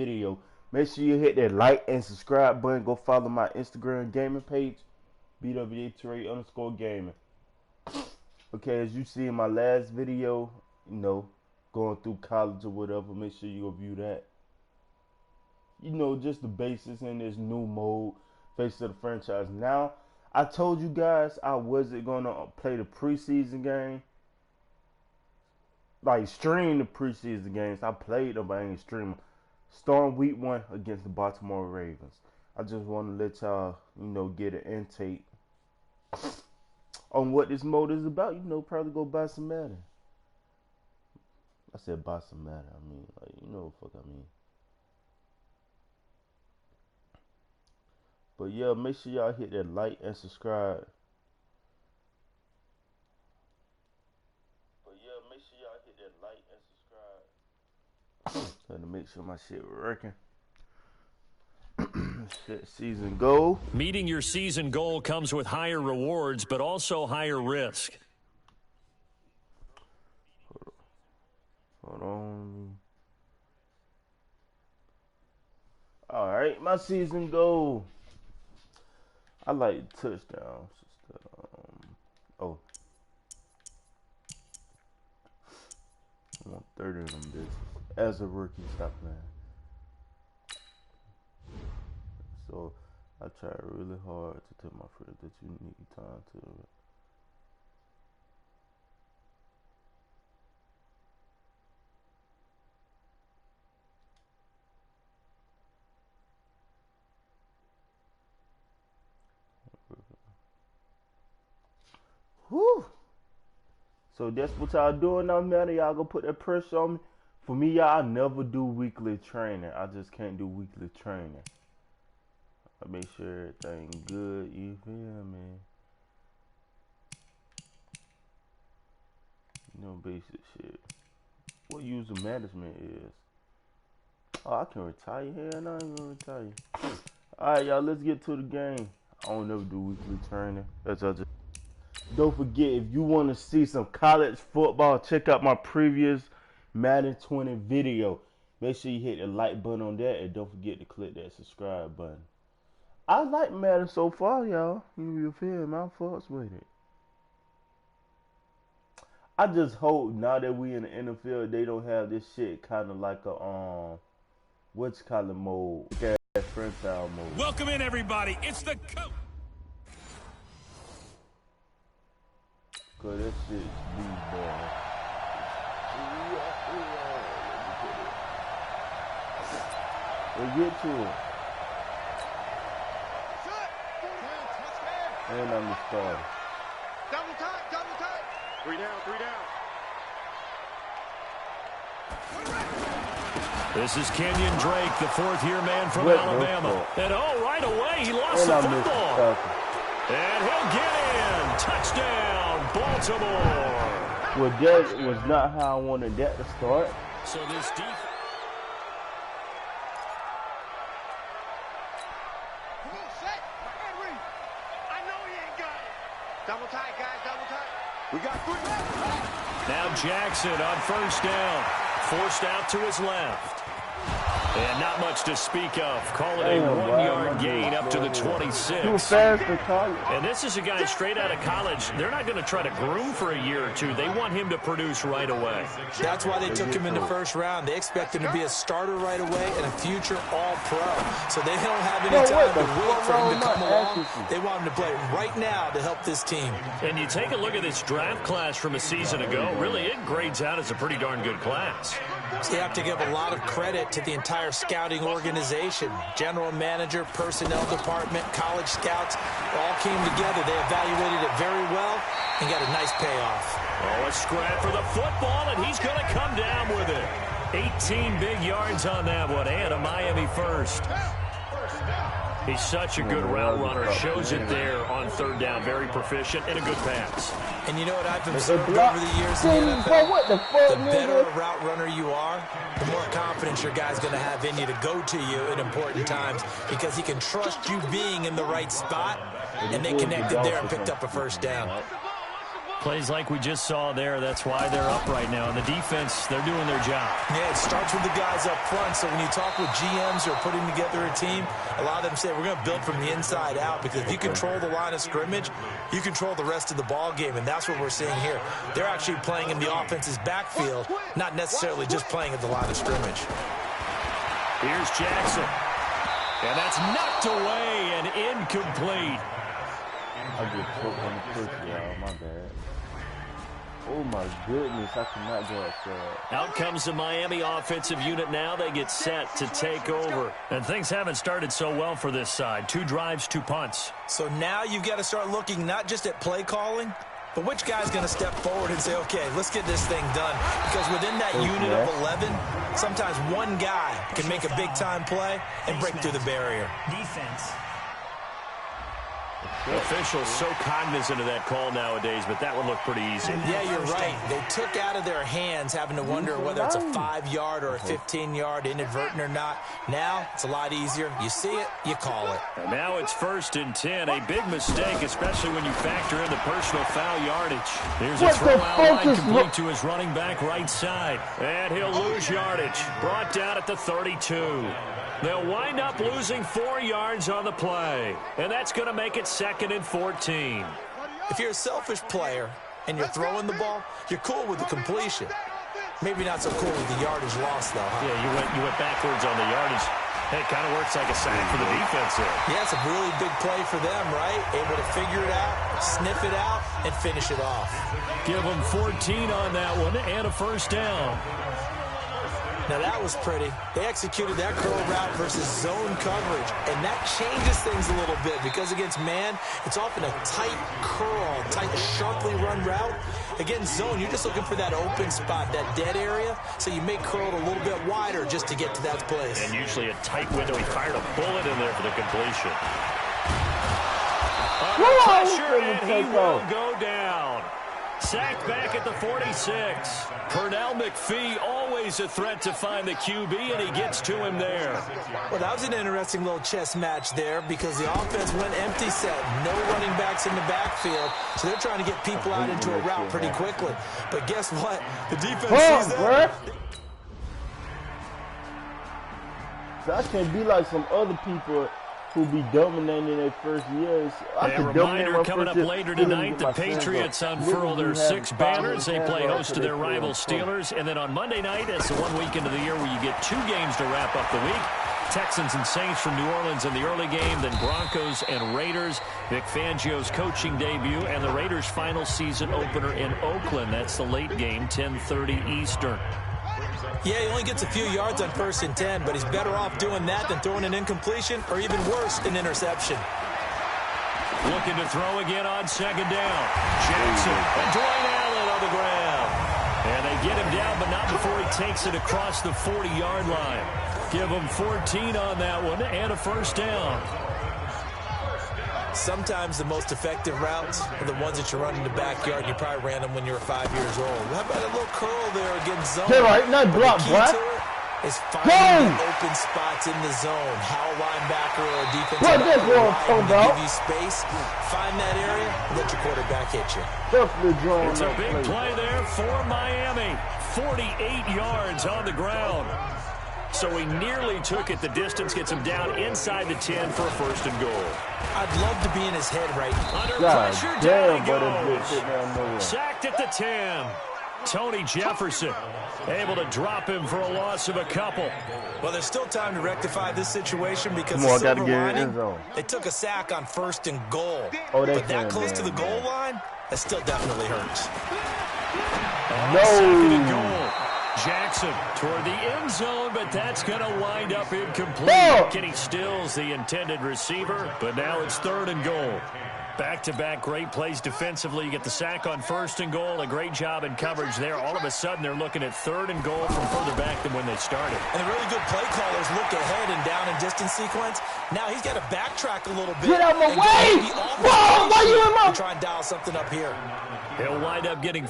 video. Make sure you hit that like and subscribe button. Go follow my Instagram gaming page, BWA3_gaming. Okay, as you see in my last video, you know, going through college or whatever, make sure you go view that. You know, just the basics in this new mode, face of the franchise. Now, I told you guys I wasn't going to play the preseason game. Like, stream the preseason games. I played them, but I ain't streaming. Starting week 1 against the Baltimore Ravens. I just want to let y'all, you know, get an intake on what this mode is about. You know, probably go buy some Madden. I said buy some Madden. I mean, like, you know what the fuck I mean. But yeah, make sure y'all hit that like and subscribe. Trying to make sure my shit working. Set season goal. Meeting your season goal comes with higher rewards, but also higher risk. Hold on. All right, my season goal. I like touchdowns. Oh. I want 30 of them bitches. As a rookie, stop playing. So I try really hard to tell my friends that you need time to. Whew. So that's what y'all doing now, man. Y'all gonna put that pressure on me. For me, y'all, I never do weekly training. I just can't do weekly training. I make sure everything good, you feel me? You know, basic shit. What user management is. Oh, I can retire here, and I ain't gonna retire. Alright, y'all, let's get to the game. I don't never do weekly training. That's all. Don't forget, if you want to see some college football, check out my previous Madden 20 video. Make sure you hit the like button on that, and don't forget to click that subscribe button. I like Madden so far, y'all. You feel me? I'm fucks with it. I just hope now that we in the NFL, they don't have this shit kind of like a what's kind of mode, that franchise mode. Welcome in, everybody. It's the coach. Cause that shit's big, boy. Let's get to it. And I'm the starter. Double tight. 3 down. This is Kenyon Drake, the fourth-year man from Alabama. And right away, he lost the football. And he'll get in. Touchdown, Baltimore. Well, that was not how I wanted that to start. So this defense. Double tight, guys, double tight. We got 3. Now Jackson on first down. Forced out to his left. And not much to speak of. Call it a 1-yard gain up to the 26. Too fast for college. And this is a guy straight out of college. They're not going to try to groom for a year or two. They want him to produce right away. That's why they took him in the first round. They expect him to be a starter right away and a future all-pro. So they don't have any time to wait for him to come along. They want him to play right now to help this team. And you take a look at this draft class from a season ago. Really, it grades out as a pretty darn good class. So you have to give a lot of credit to the entire scouting organization. General manager, personnel department, college scouts all came together. They evaluated it very well and got a nice payoff. Oh, a scrap for the football, and he's going to come down with it. 18 big yards on that one, and a Miami first. He's such a good route runner. Shows it there on third down. Very proficient and a good pass. And you know what I've observed over the years in the NFL? The better a route runner you are, the more confidence your guy's going to have in you to go to you at important times because he can trust you being in the right spot, and they connected there and picked up a first down. Plays like we just saw there. That's why they're up right now. And the defense, they're doing their job. Yeah, it starts with the guys up front. So when you talk with GMs who are putting together a team, a lot of them say we're going to build from the inside out, because if you control the line of scrimmage, you control the rest of the ball game, and that's what we're seeing here. They're actually playing in the offense's backfield, not necessarily just playing at the line of scrimmage. Here's Jackson. And that's knocked away and incomplete. I just choked on the push, y'all. My bad. Oh, my goodness. I cannot go outside. Out comes the Miami offensive unit now. They get set to take over. And things haven't started so well for this side. 2 drives, 2 punts. So now you've got to start looking not just at play calling, but which guy's going to step forward and say, okay, let's get this thing done. Because within that unit of 11, sometimes one guy can make a big-time play and break through the barrier. Defense. Officials so cognizant of that call nowadays, but that one looked pretty easy. Yeah, you're right. They took out of their hands having to wonder whether it's a 5-yard or a 15-yard, inadvertent or not. Now, it's a lot easier. You see it, you call it. And now it's 1st and 10. A big mistake, especially when you factor in the personal foul yardage. Here's a throw out line complete to his running back right side. And he'll lose yardage. Brought down at the 32. They'll wind up losing 4 yards on the play. And that's going to make it 2nd and 14. If you're a selfish player and you're throwing the ball, you're cool with the completion. Maybe not so cool with the yardage loss, though, huh? Yeah, you went backwards on the yardage. It kind of works like a sack for the defense there. Yeah, it's a really big play for them, right? Able to figure it out, sniff it out, and finish it off. Give them 14 on that one and a 1st down. Now, that was pretty. They executed that curl route versus zone coverage, and that changes things a little bit because against man, it's often a tight curl, tight, sharply run route. Against zone, you're just looking for that open spot, that dead area, so you make curl a little bit wider just to get to that place. And usually a tight window. He fired a bullet in there for the completion. Under pressure, and he will go down. Sacked back at the 46. Pernell McPhee, always a threat to find the QB, and he gets to him there. Well, that was an interesting little chess match there because the offense went empty set. No running backs in the backfield, so they're trying to get people out into a route pretty quickly. But guess what? The defense sees that. That can be like some other people who be dominating their first years. A reminder coming up later tonight, the Patriots unfurl their 6 banners. They play host to their rival Steelers. And then on Monday night, it's the one weekend of the year where you get 2 games to wrap up the week. Texans and Saints from New Orleans in the early game, then Broncos and Raiders. Vic Fangio's coaching debut, and the Raiders' final season opener in Oakland. That's the late game, 10:30 Eastern. Yeah, he only gets a few yards on 1st and 10, but he's better off doing that than throwing an incompletion or even worse, an interception. Looking to throw again on 2nd down. Jackson and Dwayne Allen on the ground. And they get him down, but not before he takes it across the 40-yard line. Give him 14 on that one and a 1st down. Sometimes the most effective routes are the ones that you run in the backyard. You probably ran them when you were 5 years old. How about a little curl there against zone? Get right, not block, the key to it is finding the open spots in the zone. How a linebacker or a defensive back will give you space. Find that area and let your quarterback hit you. It's a big play there for Miami. 48 yards on the ground. So he nearly took it the distance, gets him down inside the 10 for a 1st and goal. I'd love to be in his head right now. Under pressure, down he goes. Sacked at the 10. Tony Jefferson able to drop him for a loss of a couple. Well, there's still time to rectify this situation because the silver lining, they took a sack on 1st and goal. But that close to the goal line, that still definitely hurts. No. 2nd and goal. Jackson toward the end zone, but that's going to wind up incomplete. Kenny Stills, the intended receiver, but now it's 3rd and goal. Back-to-back great plays defensively. You get the sack on 1st and goal, a great job in coverage there. All of a sudden, they're looking at 3rd and goal from further back than when they started. And the really good play callers look ahead and down in distance sequence. Now he's got to backtrack a little bit. Get out of my way! Whoa, why you in my... Try and dial something up here. He'll wind up getting...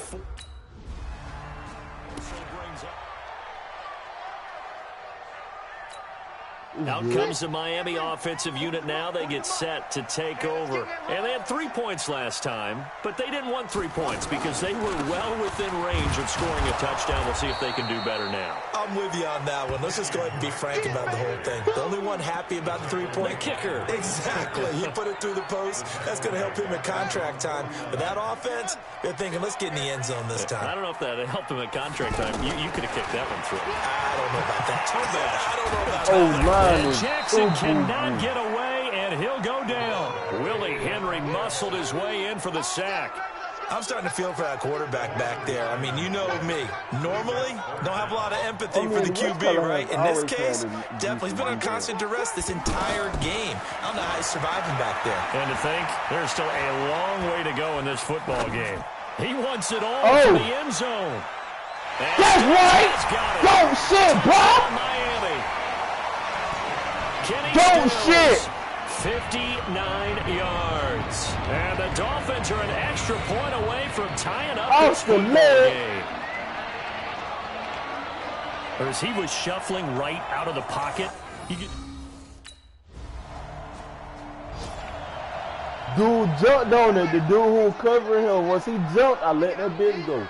Out comes the Miami offensive unit now. They get set to take over. And they had 3 points last time, but they didn't want 3 points because they were well within range of scoring a touchdown. We'll see if they can do better now. I'm with you on that one. Let's just go ahead and be frank about the whole thing. The only one happy about the 3-point kicker. Exactly. He put it through the post. That's going to help him at contract time. But that offense, they're thinking, let's get in the end zone this time. I don't know if that helped him at contract time. You could have kicked that one through. I don't know about that. I don't know about that. Oh, my. And Jackson cannot get away, and he'll go down. Willie Henry muscled his way in for the sack. I'm starting to feel for that quarterback back there. I mean, you know me. Normally, don't have a lot of empathy for the QB, right? In this case, definitely. He's been on constant duress this entire game. I don't know how he's surviving back there. And to think, there's still a long way to go in this football game. He wants it all to the end zone. That's right. Don't shit, bro. Miami. Don't shit. 59 yards. And the Dolphins are an extra point away from tying up this football game. Or as he was shuffling right out of the pocket, Dude jumped on it. The dude who was covering him, once he jumped, I let that bitch go.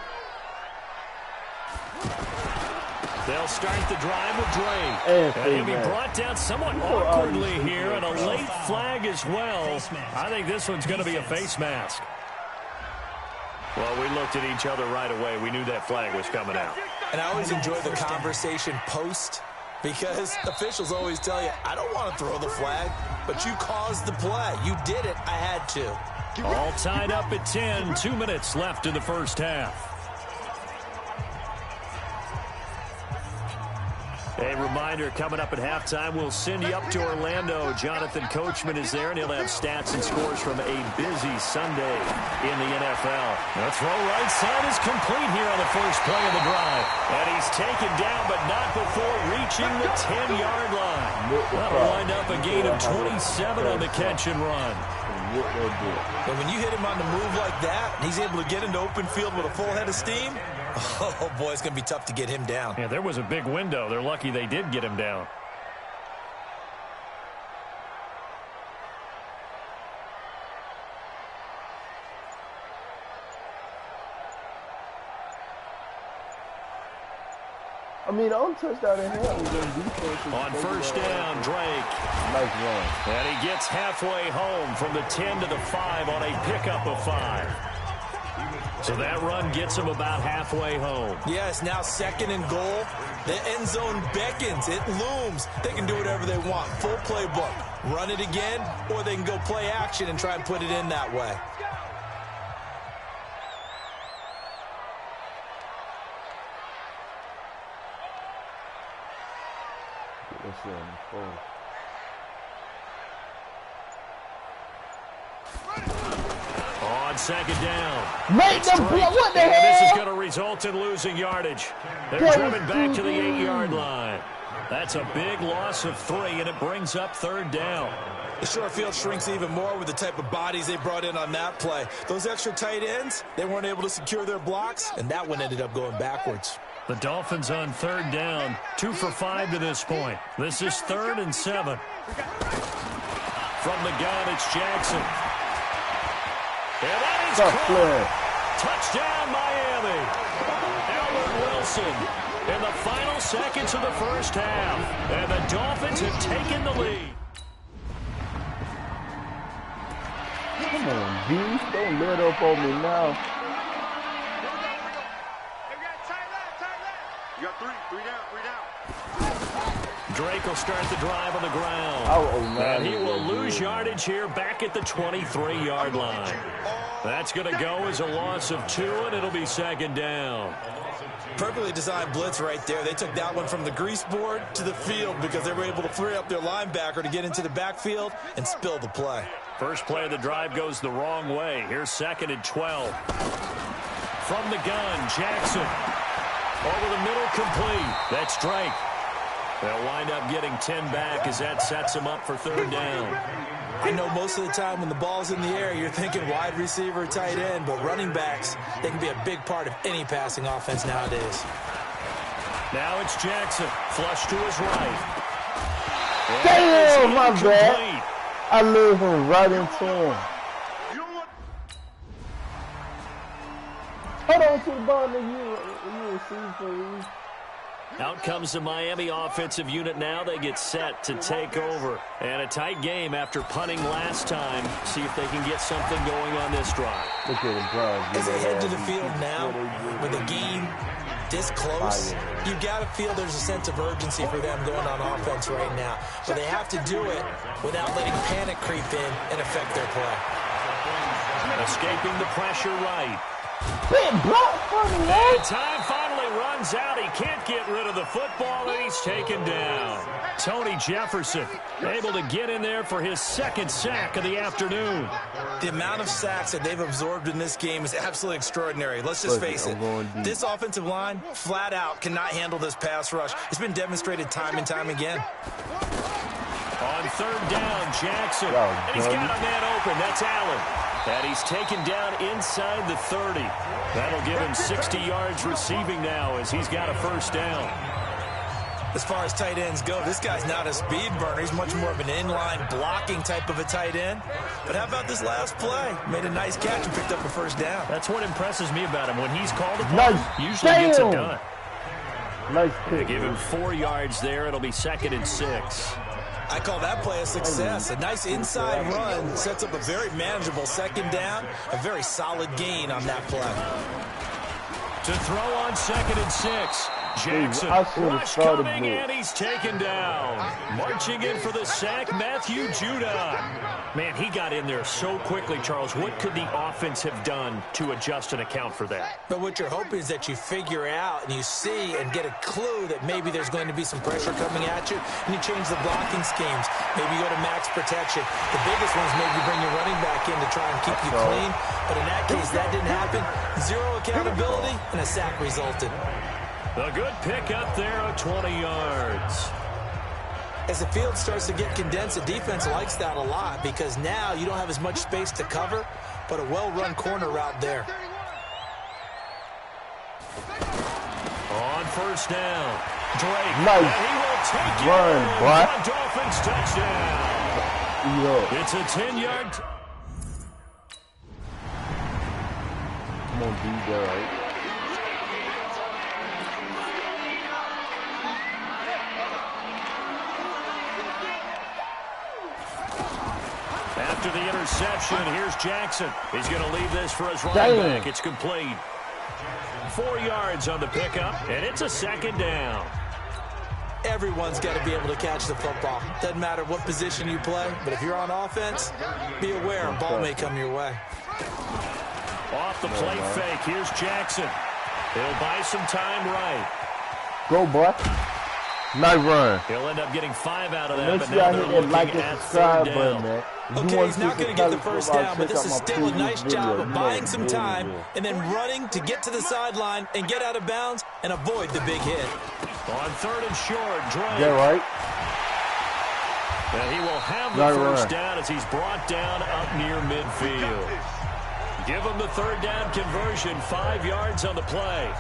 They'll start the drive with Drake. And he'll be brought down somewhat awkwardly here, and a late flag as well. I think this one's going to be a face mask. Well, we looked at each other right away. We knew that flag was coming out. And I always enjoy the conversation post, because officials always tell you, I don't want to throw the flag, but you caused the play. You did it. I had to. All tied up at 10. 2 minutes left in the first half. A reminder, coming up at halftime, we'll send you up to Orlando. Jonathan Coachman is there, and he'll have stats and scores from a busy Sunday in the NFL. The throw right side is complete here on the first play of the drive. And he's taken down, but not before reaching the 10-yard line. That'll wind up a gain of 27 on the catch and run. But when you hit him on the move like that, and he's able to get into open field with a full head of steam, oh, boy, it's going to be tough to get him down. Yeah, there was a big window. They're lucky they did get him down. I mean, the only touchdown in here was in defense. On first down, Drake. Nice run. And he gets halfway home from the 10 to the 5 on a pickup of 5. So that run gets him about halfway home. Yes, now 2nd and goal. The end zone beckons. It looms. They can do whatever they want. Full playbook. Run it again, or they can go play action and try and put it in that way. On second down. Make them blow. What the hell? This is going to result in losing yardage. They're driven back to the 8-yard line. That's a big loss of 3, and it brings up 3rd down. The short field shrinks even more with the type of bodies they brought in on that play. Those extra tight ends, they weren't able to secure their blocks, and that one ended up going backwards. The Dolphins on 3rd down, 2 for 5 to this point. This is 3rd and 7. From the gun, it's Jackson. And that is caught. Touchdown, Miami. Albert Wilson in the final seconds of the first half. And the Dolphins have taken the lead. Come on, D. Don't let up on me now. You got 3 down, 3 down. Drake will start the drive on the ground. And he will lose yardage here back at the 23-yard line. That's going to go as a loss of 2, and it'll be 2nd down. Perfectly designed blitz right there. They took that one from the grease board to the field because they were able to free up their linebacker to get into the backfield and spill the play. First play of the drive goes the wrong way. Here's 2nd and 12. From the gun, Jackson. Over the middle, complete. That's Drake. They'll wind up getting 10 back as that sets them up for 3rd down. I know most of the time when the ball's in the air, you're thinking wide receiver, tight end, but running backs, they can be a big part of any passing offense nowadays. Now it's Jackson, flush to his right. Damn, my bad. I led him right into him. Hold on to the ball, nigga. You receive for me. Out comes the Miami offensive unit now. They get set to take over. And a tight game after punting last time. See if they can get something going on this drive. Look at him, bro. As they head to the field now, with a game this close, you got to feel there's a sense of urgency for them going on offense right now. But they have to do it without letting panic creep in and affect their play. Escaping the pressure right. Big block for me, man. And time finally runs out. He can't get rid of the football, and he's taken down. Tony Jefferson able to get in there for his second sack of the afternoon. The amount of sacks that they've absorbed in this game is absolutely extraordinary. Let's just face it. This offensive line, flat out, cannot handle this pass rush. It's been demonstrated time and time again. On third down, Jackson. And he's got a man open. That's Allen. And he's taken down inside the 30. That'll give him 60 yards receiving now as he's got a first down. As far as tight ends go, this guy's not a speed burner. He's much more of an inline blocking type of a tight end. But how about this last play? Made a nice catch and picked up a first down. That's what impresses me about him. When he's called upon, usually gets it done. Nice pick. They give him 4 yards there. It'll be 2nd and 6. I call that play a success. A nice inside run sets up a very manageable second down. A very solid gain on that play. To throw on 2nd and 6. Jackson, rush coming, and he's taken down. Marching in for the sack, Matthew Judon. Man, he got in there so quickly, Charles. What could the offense have done to adjust and account for that? But what you're hoping is that you figure out and you see and get a clue that maybe there's going to be some pressure coming at you, and you change the blocking schemes. Maybe you go to max protection. The biggest one is maybe bring your running back in to try and keep you clean. But in that case, that didn't happen. Zero accountability, and a sack resulted. A good pick up there of 20 yards. As the field starts to get condensed, the defense likes that a lot because now you don't have as much space to cover, but a well-run corner route there. On first down, Drake. Nice. And he will take it. Run, Dolphins touchdown. Yo. It's a 10-yard. Come on, D, right? After the interception, here's Jackson. He's going to leave this for his running back. It's complete. 4 yards on the pickup, and it's a 2nd down. Everyone's got to be able to catch the football. Doesn't matter what position you play, but if you're on offense, be aware a ball may come your way. Off the play fake, here's Jackson. He'll buy some time right. Go, boy. Nice run. He'll end up getting 5 out of that, Make but sure now y'all they're hit that looking like and at subscribe 3rd button, down. man. Okay, he's not going to get the first down, but this is still a nice job of buying some time and then running to get to the sideline and get out of bounds and avoid the big hit. On 3rd and short, Drake. Yeah, right. And he will have the first down as he's brought down up near midfield. Give him the 3rd down conversion, 5 yards on the play.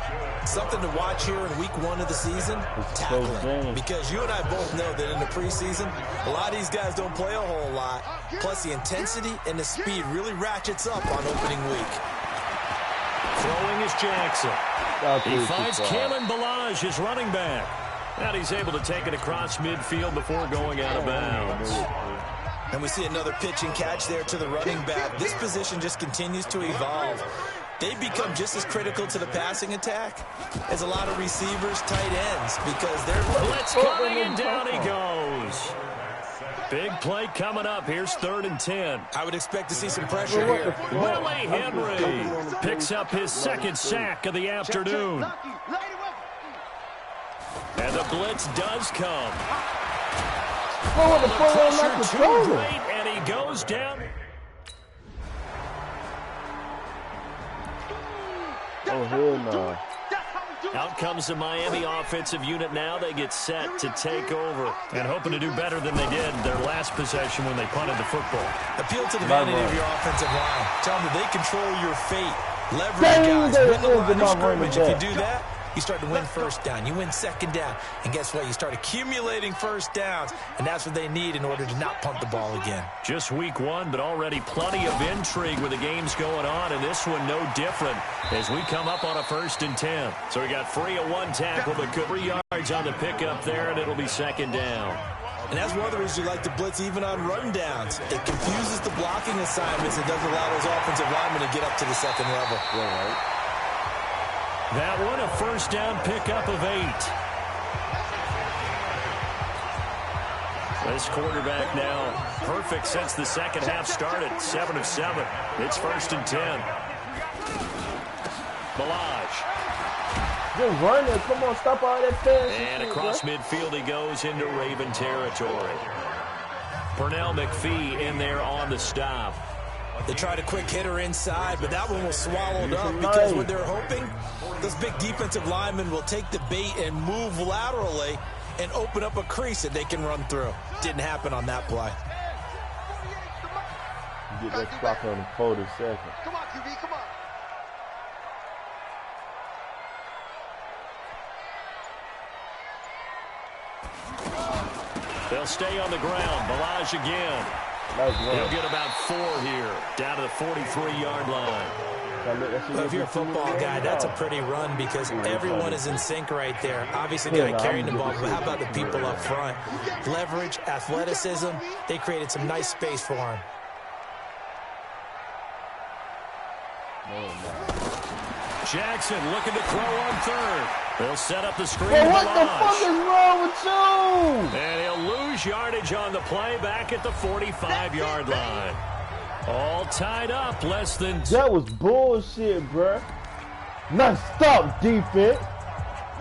Something to watch here in week 1 of the season, tackling. Because you and I both know that in the preseason, a lot of these guys don't play a whole lot. Plus the intensity and the speed really ratchets up on opening week. Throwing is Jackson. He finds Kalen Ballage, his running back. And he's able to take it across midfield before going out of bounds. And we see another pitch and catch there to the running back. This position just continues to evolve. They become just as critical to the passing attack as a lot of receivers, tight ends, because they're... Blitz coming, and down he goes. Big play coming up. Here's 3rd and 10. I would expect to see some pressure here. Willie Henry picks up his 2nd sack of the afternoon. And the blitz does come. The pressure too great, and he goes down. Oh, hell no. Out comes the Miami offensive unit now. They get set to take over and hoping to do better than they did their last possession when they punted the football. Appeal to the vanity of your offensive line. Tell them that they control your fate. Leverage guys. Win the line of scrimmage. If you do that, you start to win first down. You win second down. And guess what? You start accumulating first downs. And that's what they need in order to not punt the ball again. Just week one, but already plenty of intrigue with the games going on. And this one no different as we come up on a 1st and 10. So we got free of one tackle, but good 3 yards on the pickup there, and it'll be second down. And that's one of the reasons you like to blitz even on run downs. It confuses the blocking assignments and doesn't allow those offensive linemen to get up to the second level. Right. That one a first down pickup of 8. This quarterback now perfect since the second half started. 7 of 7. It's 1st and 10. Balaj. Just run it. Come on, stop all that fast. And across midfield he goes into Raven territory. Pernell McPhee in there on the stop. They tried a quick hitter inside, but that one was swallowed up because what they're hoping, those big defensive linemen will take the bait and move laterally and open up a crease that they can run through. Didn't happen on that play. You get that clock on the quarter second. Come on, QB, come on. They'll stay on the ground. Balaj again. He'll get about 4 here, down to the 43-yard line. Well, if you're a football guy, that's a pretty run because everyone is in sync right there. Obviously, the guy carrying the ball, but how about the people up front? Leverage, athleticism, they created some nice space for him. Jackson looking to throw on 3rd. They'll set up the screen. Hey, what the fuck is wrong with you? And he'll lose yardage on the play back at the 45-yard line. All tied up, less than... That was bullshit, bruh. Nice stop, defense.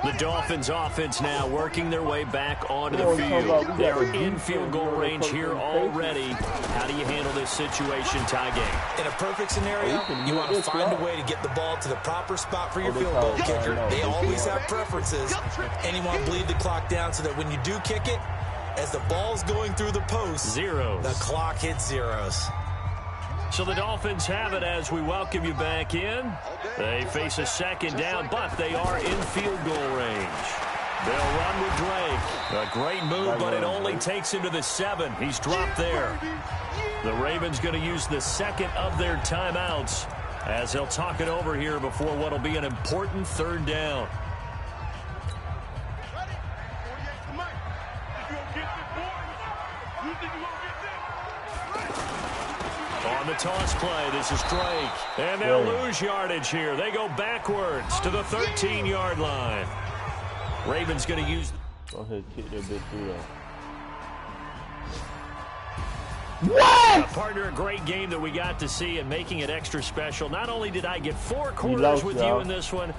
The Dolphins offense now working their way back onto the field. They're in field goal range here already. How do you handle this situation, tie game? In a perfect scenario, you want to find a way to get the ball to the proper spot for your field goal kicker. They always have preferences, and you want to bleed the clock down so that when you do kick it, as the ball's going through the post, zeros. The clock hits zeros. So the Dolphins have it as we welcome you back in. They face a second down, but they are in field goal range. They'll run with Drake. A great move, but it only takes him to the 7. He's dropped there. The Ravens going to use the second of their timeouts as they'll talk it over here before what will be an important 3rd down. On the toss play, this is Drake. And they'll lose yardage here. They go backwards to the 13-yard line. Ravens going to use... Go ahead, kick that bitch through there. What? Partner, a great game that we got to see and making it extra special. Not only did I get 4 quarters with you in this one,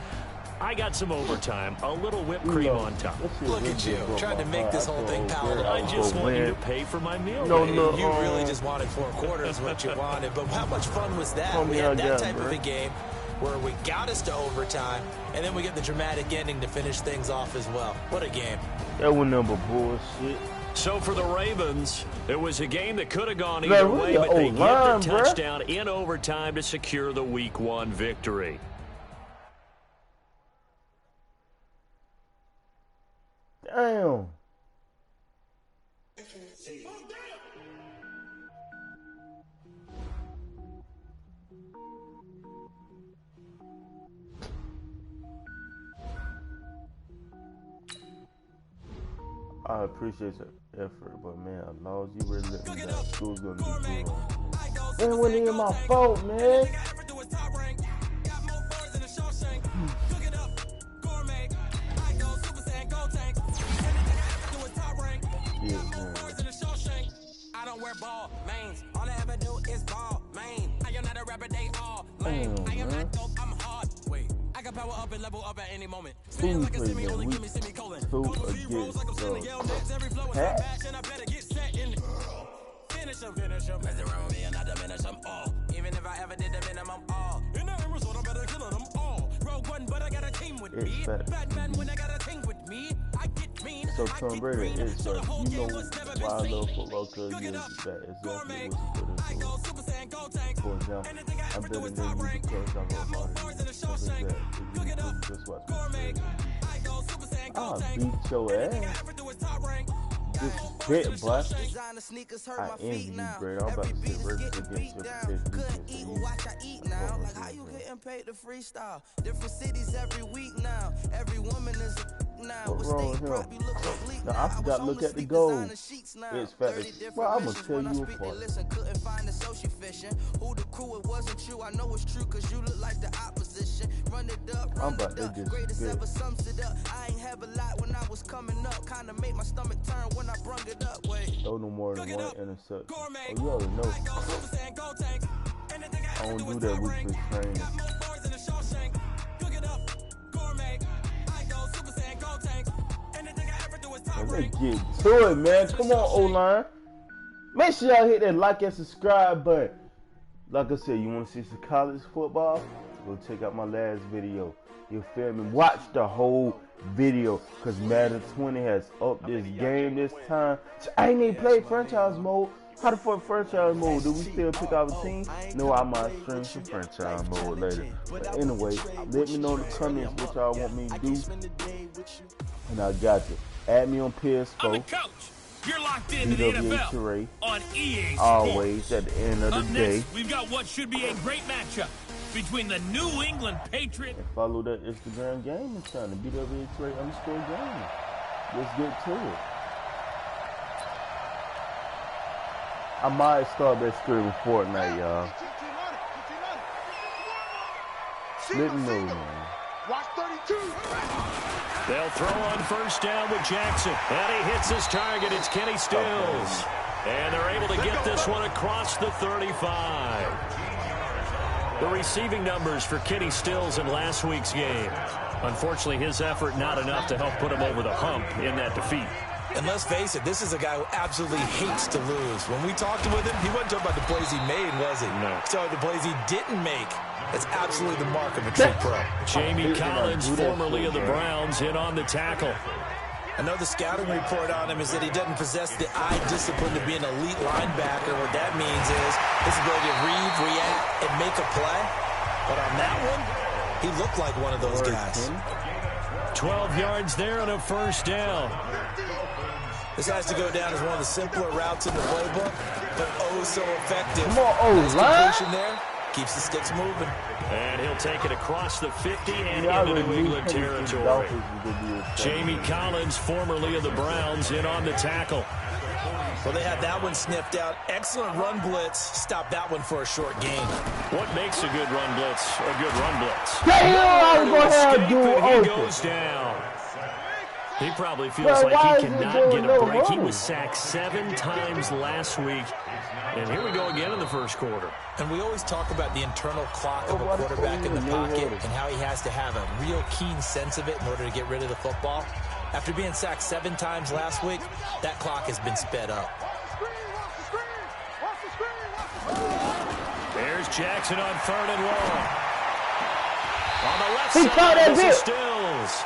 I got some overtime, a little whipped cream on top. Look at you, trying to make this whole thing palatable. I just want you to pay for my meal. You really just wanted 4 quarters, what you wanted. But how much fun was that? We had that type of a game where we got us to overtime, and then we get the dramatic ending to finish things off as well. What a game. That was number bullshit. So for the Ravens, it was a game that could have gone either way, but they get the touchdown in overtime to secure the Week 1 victory. Damn. I appreciate your effort, but man, I lost. You really let me down. School's gonna be good. Man, it wasn't even my fault, man. I don't wear ball mains. All I ever do is ball main. I am not a rapper, they all lame. I am not dope, I'm hard. Wait, I can power up and level up at any moment. Spin like a semi-colon, give me semi-colon. Rolls like I'm sending yell next. Every flow is my passion. I better get set in. Finish them. Mess around with me and I diminish them all. Even if I ever did the minimum all. In the result, I better kill them all. It's so Tom Brady is you know why I love football because that exactly what you put into it. For example, I'm better than you because I'm a modern. Just watch me. I'll beat your ass. This bit, boy. I envy you, Brady. I'm about to sit right against your defense. Watch I eat now. Like how you getting paid to freestyle? Different cities every week now. Every woman is now. What's wrong with him? Now I forgot to look at the goal. It's fat. Well, I'm gonna tell you apart. Listen, couldn't find the social fishing. Who the crew? It wasn't you. I know it's true because you look like the opposition. Run it up, run it up. Greatest ever sums it up. I ain't have a lot when I was coming up. Kinda made my stomach turn when I brung it up. Wait. Throw no more than one interception. Oh, you already know. I don't do that weekly training. Let's get to it, man. Come on, O-line. Make sure y'all hit that like and subscribe button. Like I said, you want to see some college football? Go check out my last video. You feel me? Watch the whole video because Madden 20 has upped this game this time. So I ain't even played franchise mode. How the fuck franchise mode? Do we still pick out a team? No, I might stream some franchise mode later. But anyway, let me know in the comments what y'all want me to do. And I got you. Add me on PS4. You're locked into the NFL on EA Sports. Always at the end of the day. Next, we've got what should be a great matchup between the New England Patriots. And follow that Instagram gaming channel, BWH_gaming. Let's get to it. I might start that stream with Fortnite, y'all. Let me know, man. Watch 32. They'll throw on first down with Jackson. And he hits his target. It's Kenny Stills. And they're able to get this one across the 35. The receiving numbers for Kenny Stills in last week's game. Unfortunately, his effort not enough to help put him over the hump in that defeat. And let's face it, this is a guy who absolutely hates to lose. When we talked with him, he wasn't talking about the plays he made, was he? No. So the plays he didn't make. That's absolutely the mark of a true pro. Jamie Collins, formerly of the Browns, in on the tackle. I know the scouting report on him is that he doesn't possess the eye discipline to be an elite linebacker. What that means is his ability to read, react, and make a play. But on that one, he looked like one of those guys. 12 yards there on a first down. This has to go down as one of the simpler routes in the playbook, but oh so effective. Come on, nice completion there. Keeps the sticks moving. And he'll take it across the 50 and into New England territory. Jamie Collins, formerly of the Browns, in on the tackle. Well, they had that one sniffed out. Excellent run blitz. Stop that one for a short gain. What makes a good run blitz a good run blitz? He goes down. He probably feels like he cannot get a break. He was sacked 7 times last week. And here we go again in the first quarter. And we always talk about the internal clock of a quarterback in the pocket and how he has to have a real keen sense of it in order to get rid of the football. After being sacked 7 times last week, that clock has been sped up. There's Jackson on 3rd and long. On the left He caught that side, bit. Stills.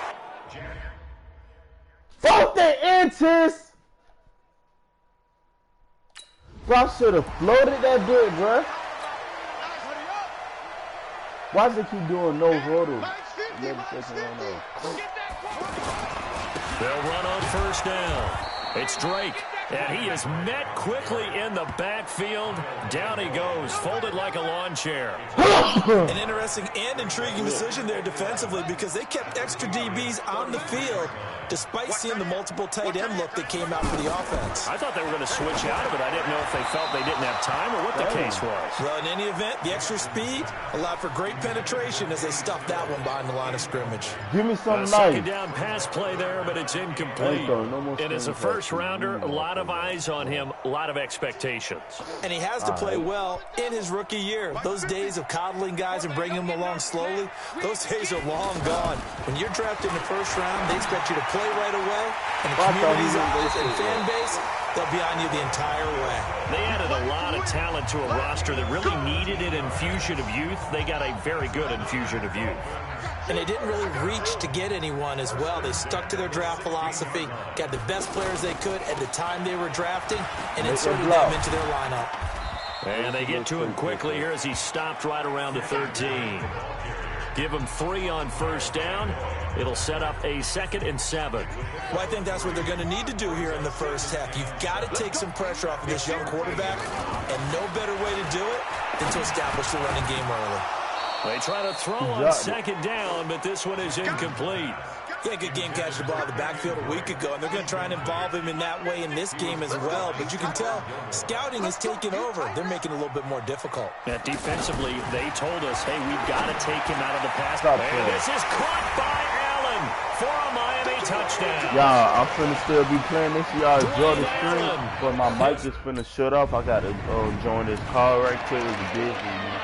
Both the inches. Bro, I should have floated that bit, bro. Why does it keep doing no hurdle? They'll run on first down. It's Drake, and he is met quickly in the backfield. Down he goes, folded like a lawn chair. An interesting and intriguing decision there defensively because they kept extra DBs on the field despite seeing the multiple tight end look that came out for the offense. I thought they were going to switch out of it. I didn't know if they felt they didn't have time or what the case was. Well, in any event, the extra speed allowed for great penetration as they stuffed that one behind the line of scrimmage. Give me some second down pass play there, but it's incomplete. And as a first-rounder, a lot of eyes on him, a lot of expectations. And he has to play well in his rookie year. Those days of coddling guys and bringing them along slowly, those days are long gone. When you're drafted in the first round, they expect you to play right away, and the community's eyes and fan base, they'll be on you the entire way. They added a lot of talent to a roster that really needed an infusion of youth. They got a very good infusion of youth. And they didn't really reach to get anyone as well. They stuck to their draft philosophy, got the best players they could at the time they were drafting, and inserted them into their lineup. And they get to him quickly here as he stopped right around the 13. Give him 3 on first down. It'll set up a 2nd and 7. Well, I think that's what they're going to need to do here in the first half. You've got to take some pressure off of this young quarterback, and no better way to do it than to establish the running game early. They try to throw on 2nd down, but this one is incomplete. Yeah, good game catching the ball in the backfield a week ago, and they're going to try and involve him in that way in this game as well. But you can tell scouting is taking over. They're making it a little bit more difficult. Yeah, defensively, they told us, hey, we've got to take him out of the pass. And this is caught by Allen for a Miami touchdown. Yeah, I'm finna still be playing this. Y'all enjoy the stream, but my mic just finna shut off. I gotta join this call right quick. It's a business, man.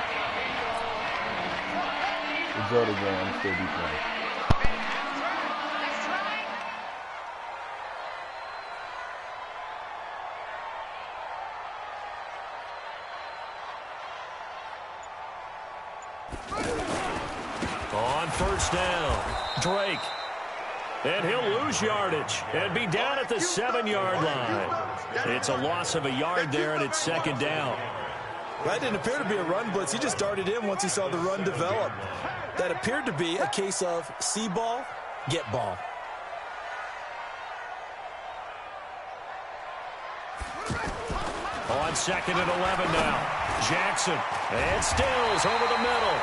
Enjoy the game. I'm still be playing. On first down, Drake. And he'll lose yardage and be down at the 7-yard line. It's a loss of a yard there, and it's 2nd down. That didn't appear to be a run blitz. He just darted in once he saw the run develop. That appeared to be a case of see ball, get ball. On 2nd and 11 now. Jackson and Stills over the middle.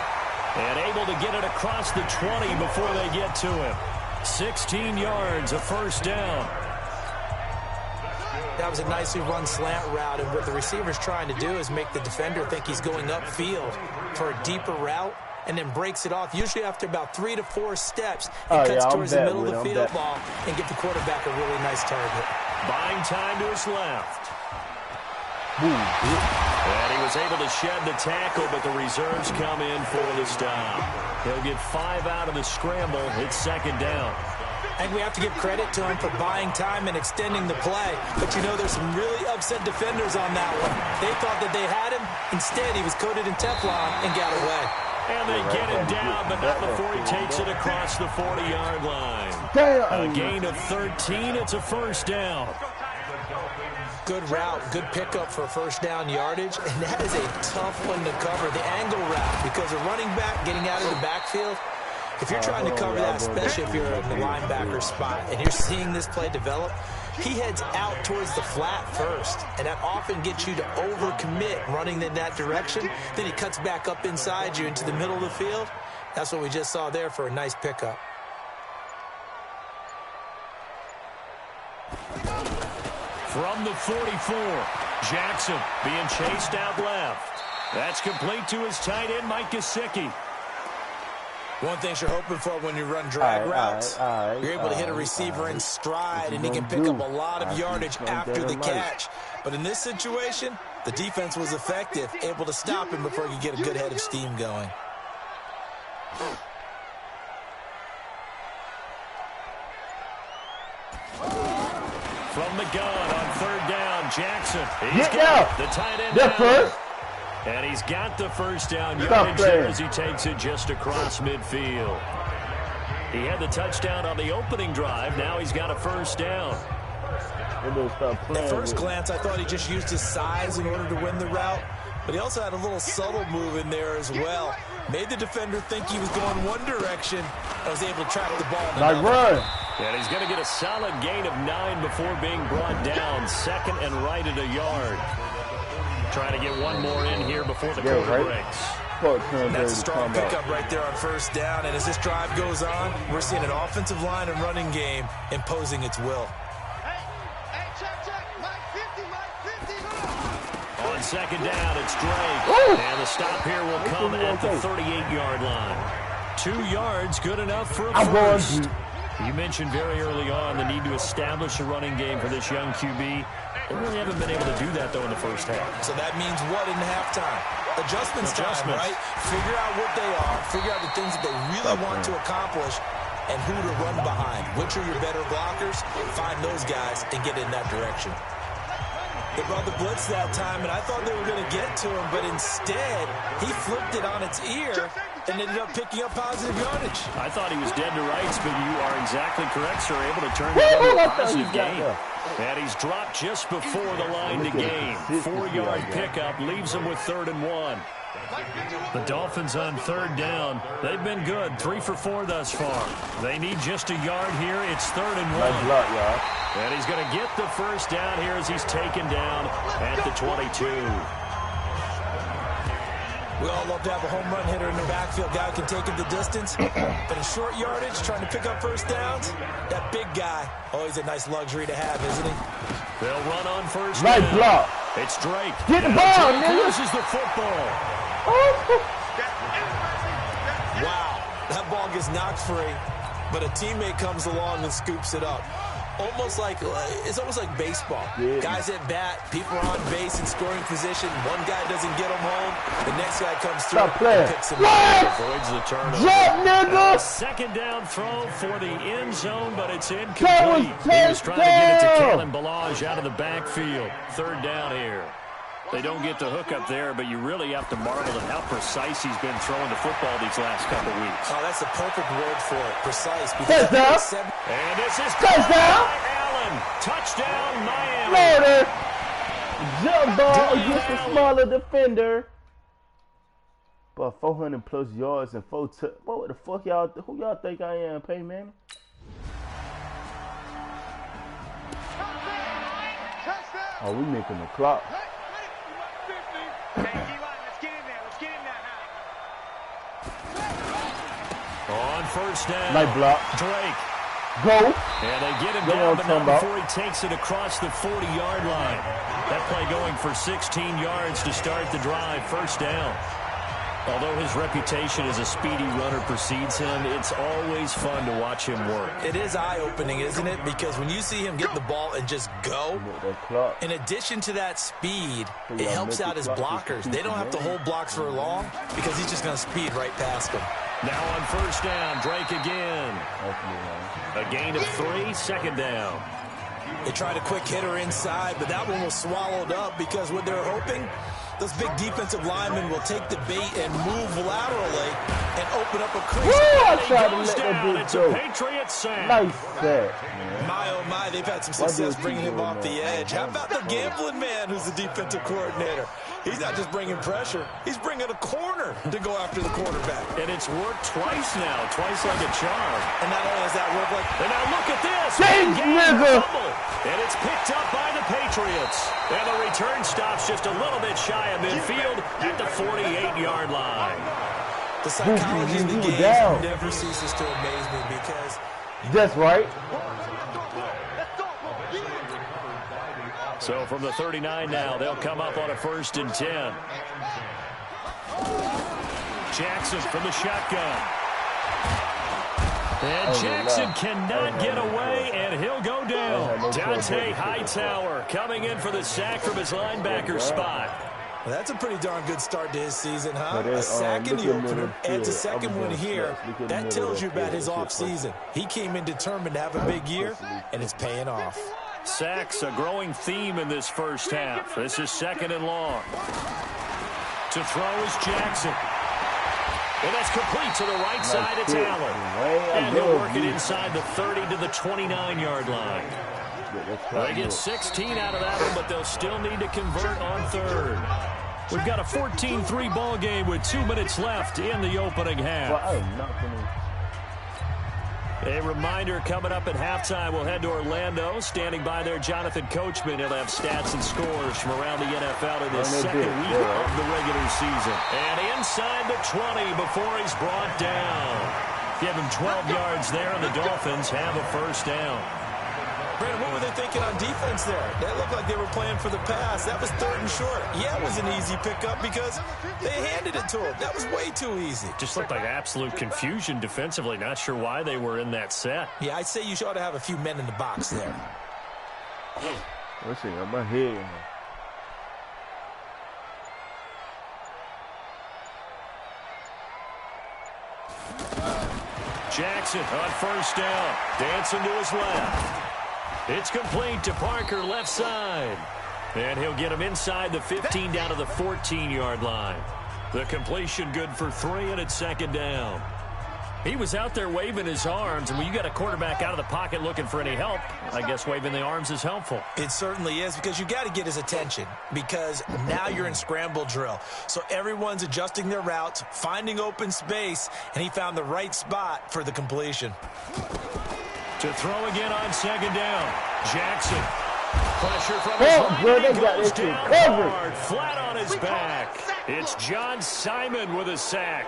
And able to get it across the 20 before they get to him. 16 yards, a first down. That was a nicely run slant route, and what the receiver's trying to do is make the defender think he's going upfield for a deeper route, and then breaks it off, usually after about 3 to 4 steps, and cuts towards the middle of the field ball and get the quarterback a really nice target. Buying time to his left. And he was able to shed the tackle, but the reserves come in for the stop. He'll get 5 out of the scramble. It's 2nd down. I think we have to give credit to him for buying time and extending the play. But, you know, there's some really upset defenders on that one. They thought that they had him. Instead, he was coated in Teflon and got away. And they get him down, but not before he takes it across the 40-yard line. A gain of 13. It's a first down. Good route, good pickup for first down yardage, and that is a tough one to cover, the angle route, because a running back getting out of the backfield, if you're trying to cover that, especially if you're in the linebacker spot, and you're seeing this play develop, he heads out towards the flat first, and that often gets you to overcommit running in that direction. Then he cuts back up inside you into the middle of the field. That's what we just saw there for a nice pickup. From the 44, Jackson being chased out left. That's complete to his tight end, Mike Gesicki. One thing you're hoping for when you run drag routes, you're able to hit a receiver in stride, and he can pick up a lot of yardage after the catch. But in this situation, the defense was effective, able to stop him before he could get a good head of steam going. From the gun on 3rd down, Jackson. He's got the tight end down. And he's got the first down yardage there as he takes it just across midfield. He had the touchdown on the opening drive. Now he's got a first down. At first glance, I thought he just used his size in order to win the route. But he also had a little subtle move in there as well. Made the defender think he was going one direction and was able to track the ball in another. And he's going to get a solid gain of 9 before being brought down. 2nd and right at a yard. Trying to get one more in here before the quarter breaks. That's a strong pickup right there on first down. And as this drive goes on, we're seeing an offensive line and running game imposing its will. On 2nd down, it's Drake. And the stop here will come at the 38-yard line. 2 yards, good enough for a first. You mentioned very early on the need to establish a running game for this young QB. They really haven't been able to do that, though, in the first half. So that means what in halftime? Adjustments time, right? Figure out what they are. Figure out the things that they really want to accomplish and who to run behind. Which are your better blockers? Find those guys and get in that direction. They brought the blitz that time, and I thought they were going to get to him, but instead, he flipped it on its ear and ended up picking up positive yardage. I thought he was dead to rights, but you are exactly correct, sir. Able to turn that into a positive gain. And he's dropped just before the line to gain. 4-yard pickup leaves him with 3rd and 1. The Dolphins on 3rd down. They've been good, 3 for 4 thus far. They need just a yard here. It's 3rd and 1. Nice block, y'all. And he's going to get the first down here as he's taken down at the 22. We all love to have a home run hitter in the backfield, guy who can take it the distance. But in short yardage, trying to pick up first downs, that big guy, always a nice luxury to have, isn't he? They'll run on first Nice down. block. It's Drake. Get the ball, Drake nigga. loses the football. Wow, that ball gets knocked free, but a teammate comes along and scoops it up. It's almost like baseball. Yeah. Guys at bat, people are on base in scoring position. One guy doesn't get them home. The next guy comes through and picks him up. Avoids the turnover. Jet, nigga. Second down throw for the end zone, but it's incomplete. He was trying to get it to Kalen Ballage out of the backfield. 3rd down here. They don't get the hook up there, but you really have to marvel at how precise he's been throwing the football these last couple weeks. Oh, that's the perfect word for it, precise. Touchdown. And this is Touchdown. Allen. Touchdown, Miami. Loader. Jump ball against the smaller defender. But 400 plus yards and 4 what the fuck y'all? Who y'all think I am, Pay man? Oh, we making the clock. On first down. Nice block. Drake. Go. And they get him down, but not before he takes it across the 40-yard line. That play going for 16 yards to start the drive. First down. Although his reputation as a speedy runner precedes him, it's always fun to watch him work. It is eye-opening, isn't it? Because when you see him get the ball and just go, in addition to that speed, it helps out his blockers. They don't have to hold blocks for long because he's just going to speed right past them. Now on first down, Drake again. A gain of 3, second down. They tried a quick hitter inside, but that one was swallowed up because what they're hoping, those big defensive linemen will take the bait and move laterally and open up a crease. Woo, I tried to let that Down. dude It's go. a Patriot sack. Nice sack, man. My, oh my, they've had some success bringing him off the edge. How about the gambling man who's the defensive coordinator? He's not just bringing pressure. He's bringing a corner to go after the quarterback. And it's worked twice now, twice like a charm. And not only has that worked like... And now look at this. Change, nigga. And it's picked up by the Patriots. And the return stops just a little bit shy of midfield at the 48-yard line. The psychology of the game never ceases to amaze me because... That's right. So from the 39 now, they'll come up on a 1st and 10. Jackson from the shotgun. And Jackson cannot get away, and he'll go down. Dante Hightower coming in for the sack from his linebacker spot. Well, that's a pretty darn good start to his season, huh? A sack in the opener, adds a second one here. That tells you about his offseason. He came in determined to have a big year, and it's paying off. Sacks, a growing theme in this first half. This is 2nd and long. To throw is Jackson. And that's complete to the right side. It's Allen. And he'll work it inside the 30 to the 29-yard line. They get 16 out of that one, but they'll still need to convert on 3rd. We've got a 14-3 ball game with 2 minutes left in the opening half. A reminder coming up at halftime, we'll head to Orlando. Standing by there, Jonathan Coachman. He'll have stats and scores from around the NFL in this second week of the regular season. And inside the 20 before he's brought down. Give him 12 yards there, and the Dolphins have a first down. Brandon, what were they thinking on defense there? That looked like they were playing for the pass. That was 3rd and short. Yeah, it was an easy pickup because they handed it to him. That was way too easy. Just looked like absolute confusion defensively. Not sure why they were in that set. Yeah, I'd say you ought to have a few men in the box there. Let's see, I'm my head. Jackson on first down. Dancing to his left. It's complete to Parker, left side. And he'll get him inside the 15 down to the 14-yard line. The completion good for 3, and it's second down. He was out there waving his arms, and when you got a quarterback out of the pocket looking for any help, I guess waving the arms is helpful. It certainly is, because you got to get his attention, because now you're in scramble drill. So everyone's adjusting their routes, finding open space, and he found the right spot for the completion. To throw again on second down. Jackson. Pressure from his line. Bro, they got this thing covered. Flat on his back. It's John Simon with a sack.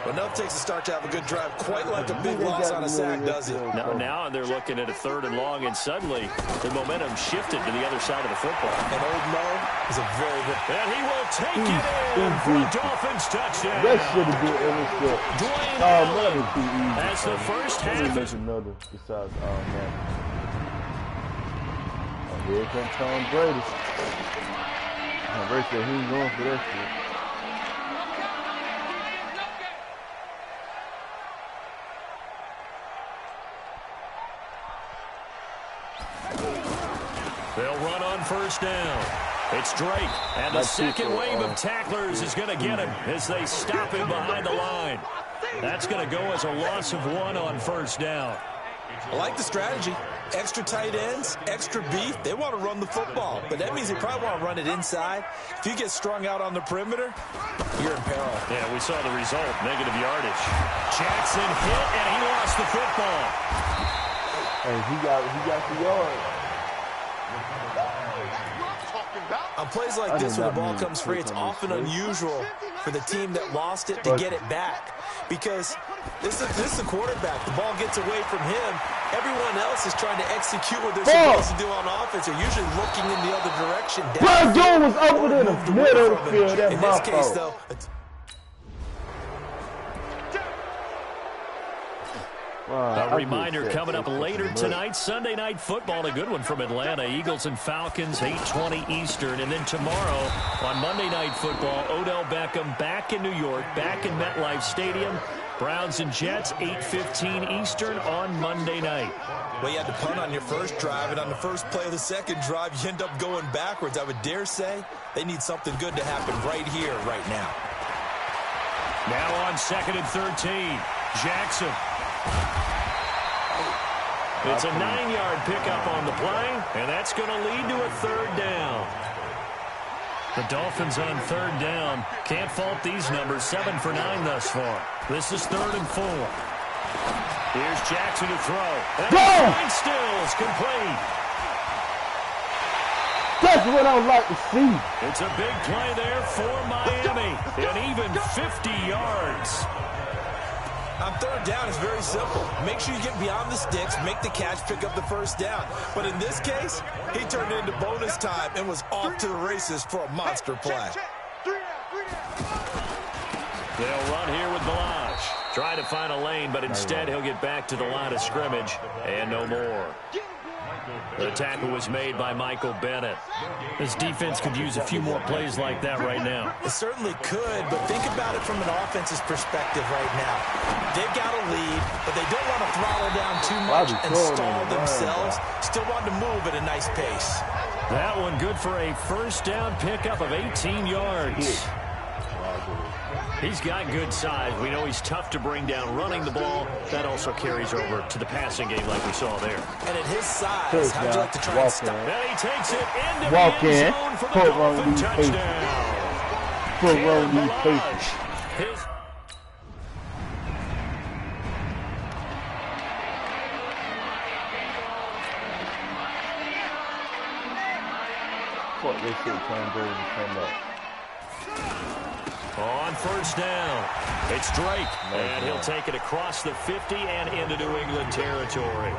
Well, enough takes a start to have a good drive, quite like a big loss on a sack, does it? Now they're looking at a 3rd and long, and suddenly the momentum shifted to the other side of the football. And old Mo is a very good... And he will take it in for a Dolphins touchdown. That should have been intercept. Dwayne Madden too easy. as the first half is... another besides Madden. Oh, here comes Tom Brady. Tom Brady said he was going for that shit. They'll run on first down. It's Drake, and the second wave of tacklers is going to get him as they stop him behind the line. That's going to go as a loss of 1 on first down. I like the strategy. Extra tight ends, extra beef. They want to run the football, but that means they probably want to run it inside. If you get strung out on the perimeter, you're in peril. Yeah, we saw the result, negative yardage. Jackson hit, and he lost the football. Hey, he got the yard. On plays like this where the ball comes free, it's often unusual for the team that lost it to get it back. Because this is the quarterback. The ball gets away from him. Everyone else is trying to execute what they're supposed to do on offense. They're usually looking in the other direction. Bro, Joe was open in the middle of the field. That's in my this case, fault. though, A reminder coming up later tonight, Sunday Night Football, a good one from Atlanta. Eagles and Falcons, 8:20 Eastern. And then tomorrow on Monday Night Football, Odell Beckham back in New York, back in MetLife Stadium. Browns and Jets, 8:15 Eastern on Monday night. Well, you had to punt on your first drive, and on the first play of the second drive, you end up going backwards. I would dare say they need something good to happen right here, right now. Now on 2nd and 13, Jackson. It's a 9-yard pickup on the play, and that's going to lead to a 3rd down. The Dolphins on 3rd down. Can't fault these numbers, 7 for 9 thus far. This is 3rd and 4. Here's Jackson to throw. And the still is complete. That's what I would like to see. It's a big play there for Miami, and even 50 yards. On 3rd down, it's very simple. Make sure you get beyond the sticks, make the catch, pick up the first down. But in this case, he turned it into bonus time and was off to the races for a monster play. They'll run here with Balazs. Try to find a lane, but instead he'll get back to the line of scrimmage and no more. The tackle was made by Michael Bennett. This defense could use a few more plays like that right now. It certainly could, but think about it from an offense's perspective right now. They've got a lead, but they don't want to throttle down too much and stall themselves. Still want to move at a nice pace. That one good for a first down pickup of 18 yards. He's got good size. We know he's tough to bring down running the ball. That also carries over to the passing game like we saw there. And at his size, how'd you like to try and stop? And he takes it into the end zone for the Dolphin touchdown. Cameron Balazs. Fuck this shit, Tom Brady to come up. On first down, it's Drake, and he'll take it across the 50 and into New England territory.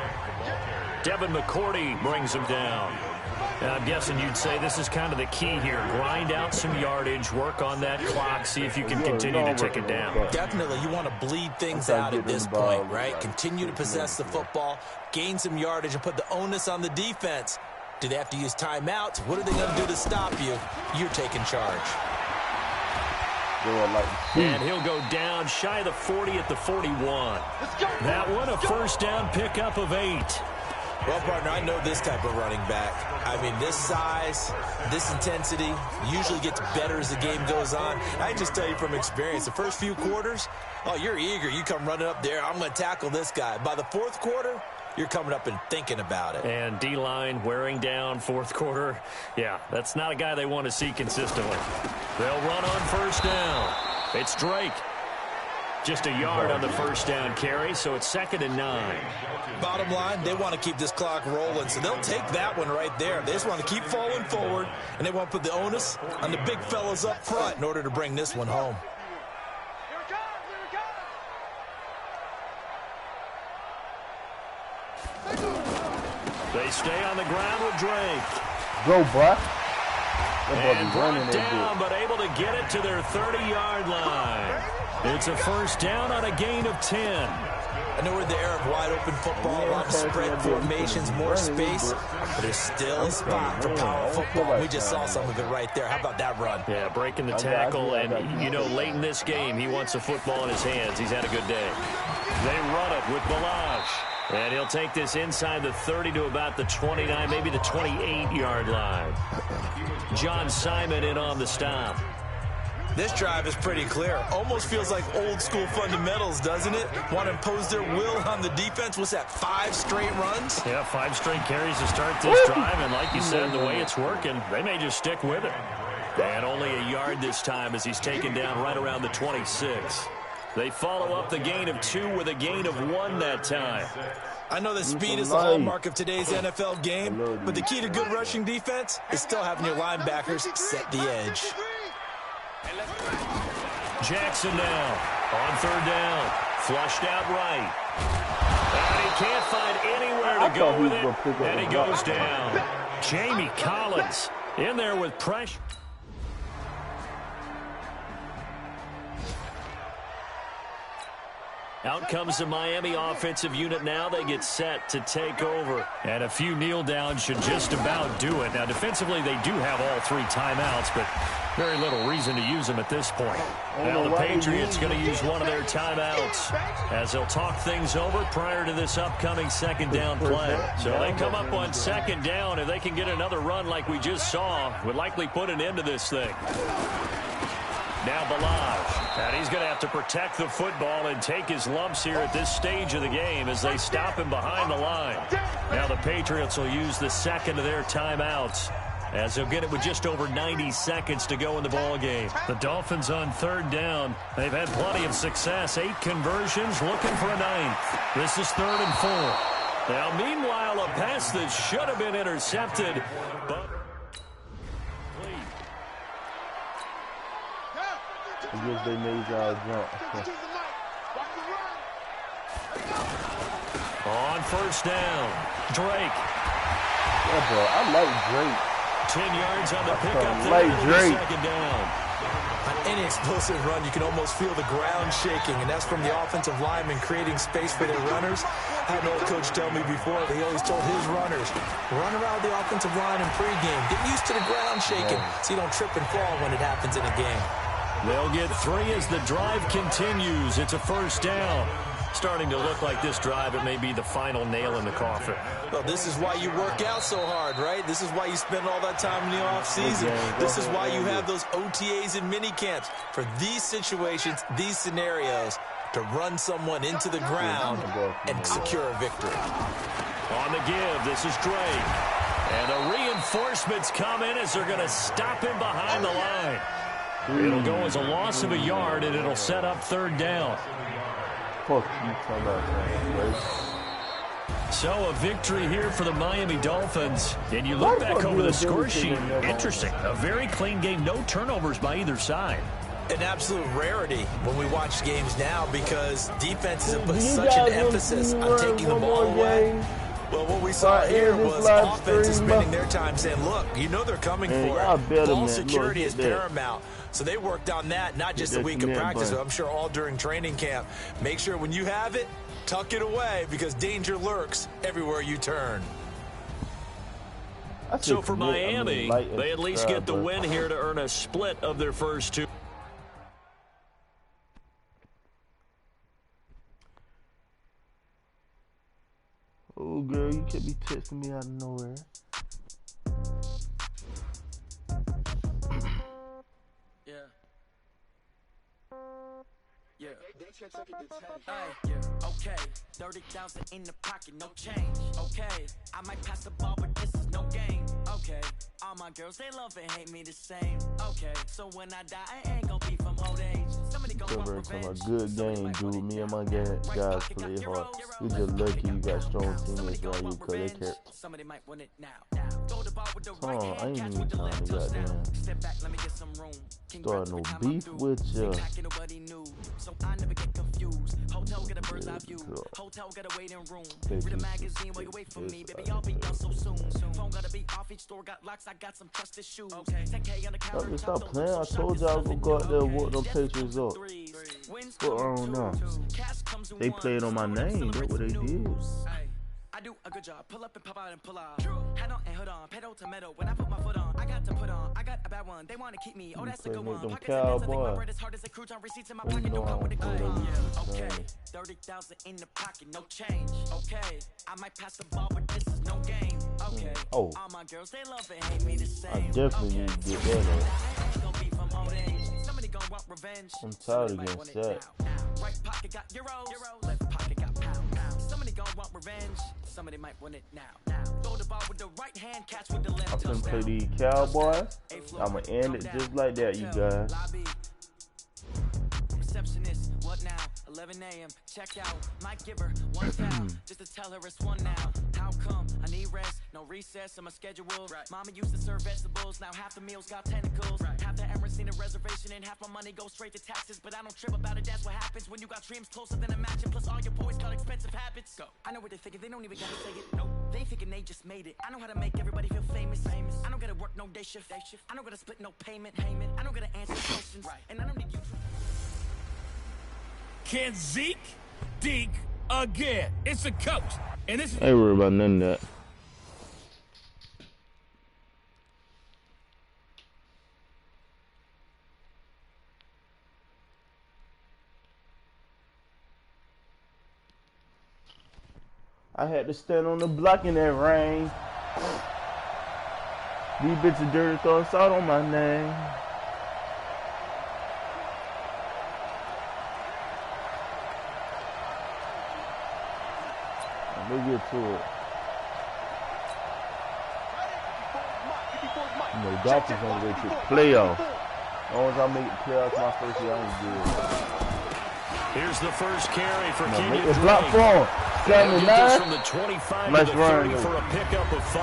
Devin McCourty brings him down. And I'm guessing you'd say this is kind of the key here. Grind out some yardage, work on that clock, see if you can continue to tick it down. Definitely, you want to bleed things out at this point, right? Continue to possess the football, gain some yardage, and put the onus on the defense. Do they have to use timeouts? What are they going to do to stop you? You're taking charge. And he'll go down shy of the 40 at the 41. That one a first down pickup of 8. Well, partner, I know this type of running back. I mean, this size, this intensity usually gets better as the game goes on. I can just tell you from experience, the first few quarters, oh, you're eager. You come running up there, I'm going to tackle this guy. By the fourth quarter, you're coming up and thinking about it. And D-line wearing down fourth quarter. Yeah, that's not a guy they want to see consistently. They'll run on first down. It's Drake. Just a yard on the first down carry, so it's 2nd and 9. Bottom line, they want to keep this clock rolling, so they'll take that one right there. They just want to keep falling forward, and they want to put the onus on the big fellas up front in order to bring this one home. They stay on the ground with Drake. Go, boy. And brought down, but able to get it to their 30-yard line. It's a first down on a gain of 10. I know we're in the era of wide-open football, a lot of spread formations, more space, but there's still a spot for power football. We just saw some of it right there. How about that run? Yeah, breaking the tackle, and, you know, late in this game, he wants the football in his hands. He's had a good day. They run it with Balaj, and he'll take this inside the 30 to about the 29, maybe the 28-yard line. John Simon in on the stop. This drive is pretty clear. Almost feels like old-school fundamentals, doesn't it? Want to impose their will on the defense. What's that, 5 straight runs? Yeah, 5 straight carries to start this drive, and like you said, the way it's working, they may just stick with it. And only a yard this time as he's taken down right around the 26. They follow up the gain of 2 with a gain of 1 that time. I know that speed is the hallmark of today's NFL game, but the key to good rushing defense is still having your linebackers set the edge. Jackson now on 3rd down, flushed out right. And he can't find anywhere to go with it, and he goes down. Jamie Collins in there with pressure. Out comes the Miami offensive unit now. They get set to take over. And a few kneel downs should just about do it. Now, defensively, they do have all 3 timeouts, but very little reason to use them at this point. Now the Patriots going to use one of their timeouts as they'll talk things over prior to this upcoming 2nd down play. So they come up on 2nd down. If they can get another run like we just saw, would likely put an end to this thing. Now Balaj, and he's going to have to protect the football and take his lumps here at this stage of the game as they stop him behind the line. Now the Patriots will use the 2nd of their timeouts as they'll get it with just over 90 seconds to go in the ball game. The Dolphins on 3rd down. They've had plenty of success. 8 conversions, looking for a 9th. This is 3rd and 4. Now, meanwhile, a pass that should have been intercepted, but I guess they made y'all jump. on 1st down, Drake. Yeah, bro, I like Drake. 10 yards on the pickup I there like on Drake. 2nd down. On any explosive run, you can almost feel the ground shaking, and that's from the offensive linemen creating space for their runners. I had an old coach tell me before, he always told his runners, run around the offensive line in pregame. Get used to the ground shaking so you don't trip and fall when it happens in a game. They'll get 3 as the drive continues. It's a 1st down. Starting to look like this drive, it may be the final nail in the coffin. Well, this is why you work out so hard, right? This is why you spend all that time in the offseason. This is why you have those OTAs and mini camps. For these situations, these scenarios, to run someone into the ground and secure a victory. On the give, this is Drake. And the reinforcements come in as they're going to stop him behind the line. It'll go as a loss of a yard, and it'll set up 3rd down. So a victory here for the Miami Dolphins. And you look back over the score sheet. Interesting. A very clean game. No turnovers by either side. An absolute rarity when we watch games now because defenses have put such an emphasis on taking the ball away. Well, what we saw here was offenses spending their time saying, look, you know they're coming for it. Ball security is paramount. So they worked on that, not just a week of practice, but I'm sure all during training camp. Make sure when you have it, tuck it away because danger lurks everywhere you turn. So for Miami, they at least get the win here to earn a split of their first 2. Oh, girl, you can't be texting me out of nowhere. Okay, 30,000 in the pocket, no change. Okay, I might pass the ball, but this is no game. Okay, all my girls, they love and hate me the same. Okay, so when I die, I ain't gonna be from old age. Somebody gonna want revenge. A good game, dude. Me and my guys play hard. You just lucky you got strong teammates around you, cause they care. Somebody might want it now. Throw the ball with the right I hand, ain't catch even with the trying left to touchdown. goddamn Step back, let me get some room. start no beef with ya. Nobody knew, so I never get confused. Hotel get a bird's eye view. Hotel get a waiting room. Read a magazine while you wait for me, baby. I'll be done so soon. Phone gotta be off. Each store got locks. I got some trusted shoes. 10K on the counter. Stop playing. I told y'all I was gonna go out there and walk them Patriots up. What's on now? They played on my name. That's what they did. I do a good job. Pull up and pop out and pull out. Head on and hood on. Pedal to metal. When I put my foot on, I got to put on. I got a bad one. They want to keep me. Oh, that's a good one. Pockets and dance. I think my bread is hard as a crouton. Receipts in my pocket. Don't come with a coupon. Okay. 30,000 in the pocket. No change. Okay. I might pass the ball, but this is no game. Okay. Oh. All my girls, they love and hate me the same. I definitely need to get that Ain't gonna be from old age. Somebody gonna want revenge. I'm tired of getting sacked. Right pocket got euros. Left pocket got pound. Somebody gonna want revenge. Somebody might want it now. Throw the ball with the right hand, catch with the left. I'm gonna play these Cowboys. I'ma end it just like that, you guys. Receptionist, what now? 11 a.m. Check out. Might give her one foul just to tell her it's one now. How come? I need rest, no recess in my schedule. Mama used to serve vegetables, now half the meals got tentacles. Half the Emirates need a reservation and half my money goes straight to taxes. But I don't trip about it, that's what happens when you got dreams closer than a match. And plus all your boys got expensive habits. Go. I know what they're thinking, they don't even gotta say it. Nope. They thinking they just made it. I know how to make everybody feel famous. I don't gotta work no day shift. I don't gotta split no payment. I don't gotta answer questions. And I don't need you. Can Zeke deke again? It's the coach. And this is... I ain't worried about none of that. I had to stand on the block in that rain. These bitches dirty throwing salt on my name. Let's get to it. You know, Dolphins on the way to the playoff. As long as I make the playoffs my first year, I'm good. Here's the first carry for Kenyon Drake. Block for him. 79. From the 25 nice to the 30 for a pickup of 5.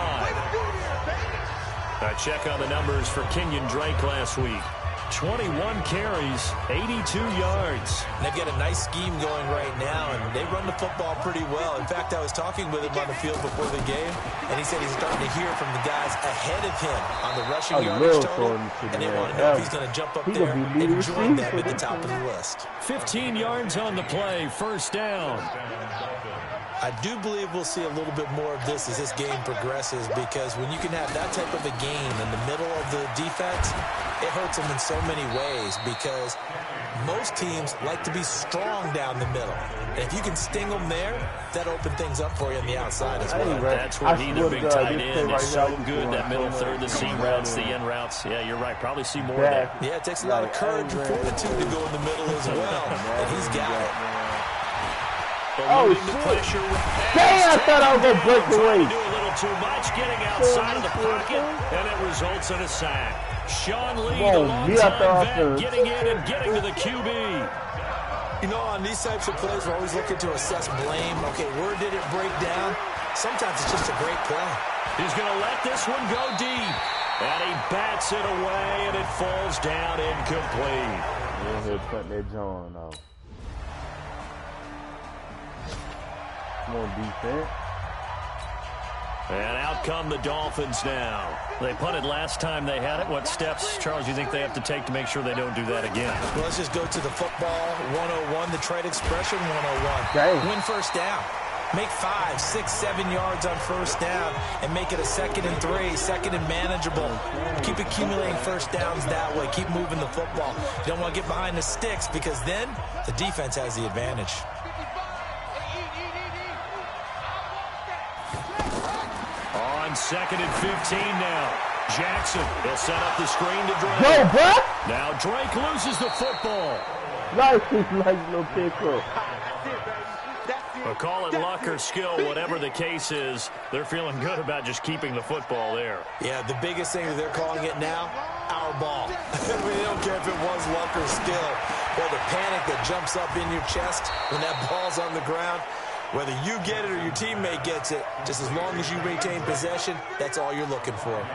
A check on the numbers for Kenyon Drake last week. 21 carries, 82 yards. They've got a nice scheme going right now, and they run the football pretty well. In fact, I was talking with him on the field before the game, and he said he's starting to hear from the guys ahead of him on the rushing yardage total, and they want to know if he's going to jump up there and join them at the top of the list. 15 yards on the play, first down. I do believe we'll see a little bit more of this as this game progresses, because when you can have that type of a game in the middle of the defense, it hurts them in so many ways, because most teams like to be strong down the middle. And if you can sting them there, that opens things up for you on the outside as well. That's where he, the big tight end, is so good. That middle third, the seam routes, the end routes. Yeah, you're right. Probably see more of that. Yeah, it takes a lot of courage and fortitude to go in the middle as well. And he's got it. Oh, shit. Dang, I thought I was going to break away. Do a little too much, getting outside of the pocket, and it results in a sack. Sean Lee, the long-time vet, getting in and getting to the QB. You know, on these types of plays, we're always looking to assess blame. Okay, where did it break down? Sometimes it's just a great play. He's going to let this one go deep. And he bats it away, and it falls down incomplete. Go ahead, cut that John off. Come on, defense. And out come the Dolphins now. They punted last time they had it. What steps, Charles, do you think they have to take to make sure they don't do that again? Well, let's just go to the football 101, the trade expression 101. Dang. Win first down. Make 5, 6, 7 yards on first down and make it a 2nd and 3, 2nd and manageable. Keep accumulating first downs that way. Keep moving the football. You don't want to get behind the sticks, because then the defense has the advantage. 2nd and 15 now. Jackson, he'll set up the screen to Drake. Go, bro! Now Drake loses the football. Nice little pickup. But call it luck or skill, whatever the case is, they're feeling good about just keeping the football there. Yeah, the biggest thing that they're calling it now, our ball. I mean, they don't care if it was luck or skill. Or the panic that jumps up in your chest when that ball's on the ground. Whether you get it or your teammate gets it, just as long as you maintain possession, that's all you're looking for.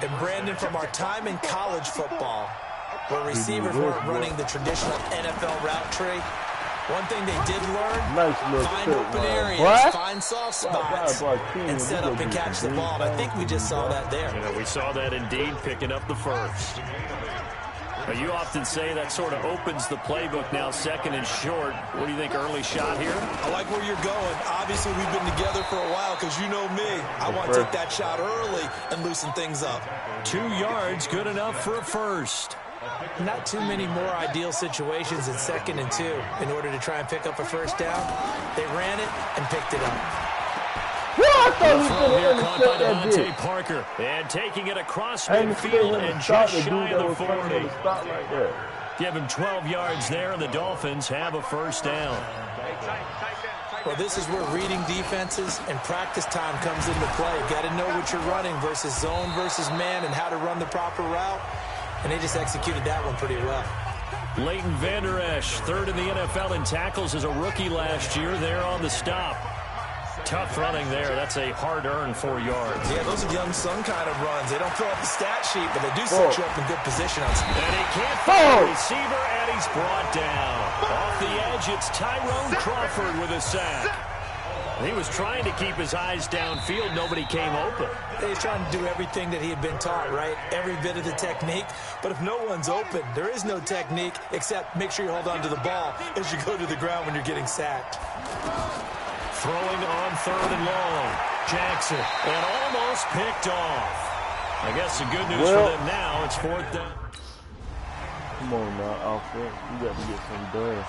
And Brandon, from our time in college football, where receivers weren't running the traditional NFL route tree, one thing they did learn, find open areas, find soft spots, and set up and catch the ball. And I think we just saw that there. You know, we saw that indeed, picking up the first. Now, you often say that sort of opens the playbook now, 2nd and short. What do you think, early shot here? I like where you're going. Obviously, we've been together for a while because you know me. I want to take that shot early and loosen things up. 2 yards, good enough for a first. Not too many more ideal situations at 2nd and 2 in order to try and pick up a first down. They ran it and picked it up. I thought Here caught by Devontae Parker. And taking it across midfield and just shy of the 40. Give him 12 yards there, and the Dolphins have a first down. Well, this is where reading defenses and practice time comes into play. Got to know what you're running versus zone versus man and how to run the proper route. And they just executed that one pretty well. Leighton Vander Esch, 3rd in the NFL in tackles as a rookie last year. There on the stop. Tough running there. That's a hard-earned 4 yards. Yeah, those are young son kind of runs. They don't fill out the stat sheet, but they do set you up in good position on some. And he can't find the receiver, and he's brought down. Off the edge, it's Tyrone Crawford with a sack. He was trying to keep his eyes downfield. Nobody came open. He's trying to do everything that he had been taught, right? Every bit of the technique. But if no one's open, there is no technique except make sure you hold on to the ball as you go to the ground when you're getting sacked. Throwing on 3rd and long. Jackson, and almost picked off. I guess the good news for them now, it's 4th down. Come on now, offense. You got to get some done.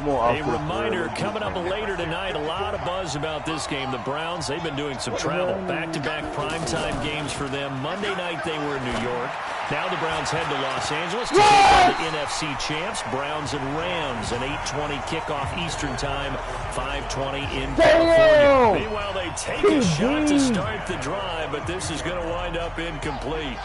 A reminder coming up later tonight, a lot of buzz about this game. The Browns, they've been doing some travel. Back-to-back primetime games for them. Monday night they were in New York. Now the Browns head to Los Angeles to take on the NFC champs, Browns and Rams. An 8:20 kickoff Eastern time, 5:20 in California. Meanwhile, they take a shot to start the drive, but this is going to wind up incomplete.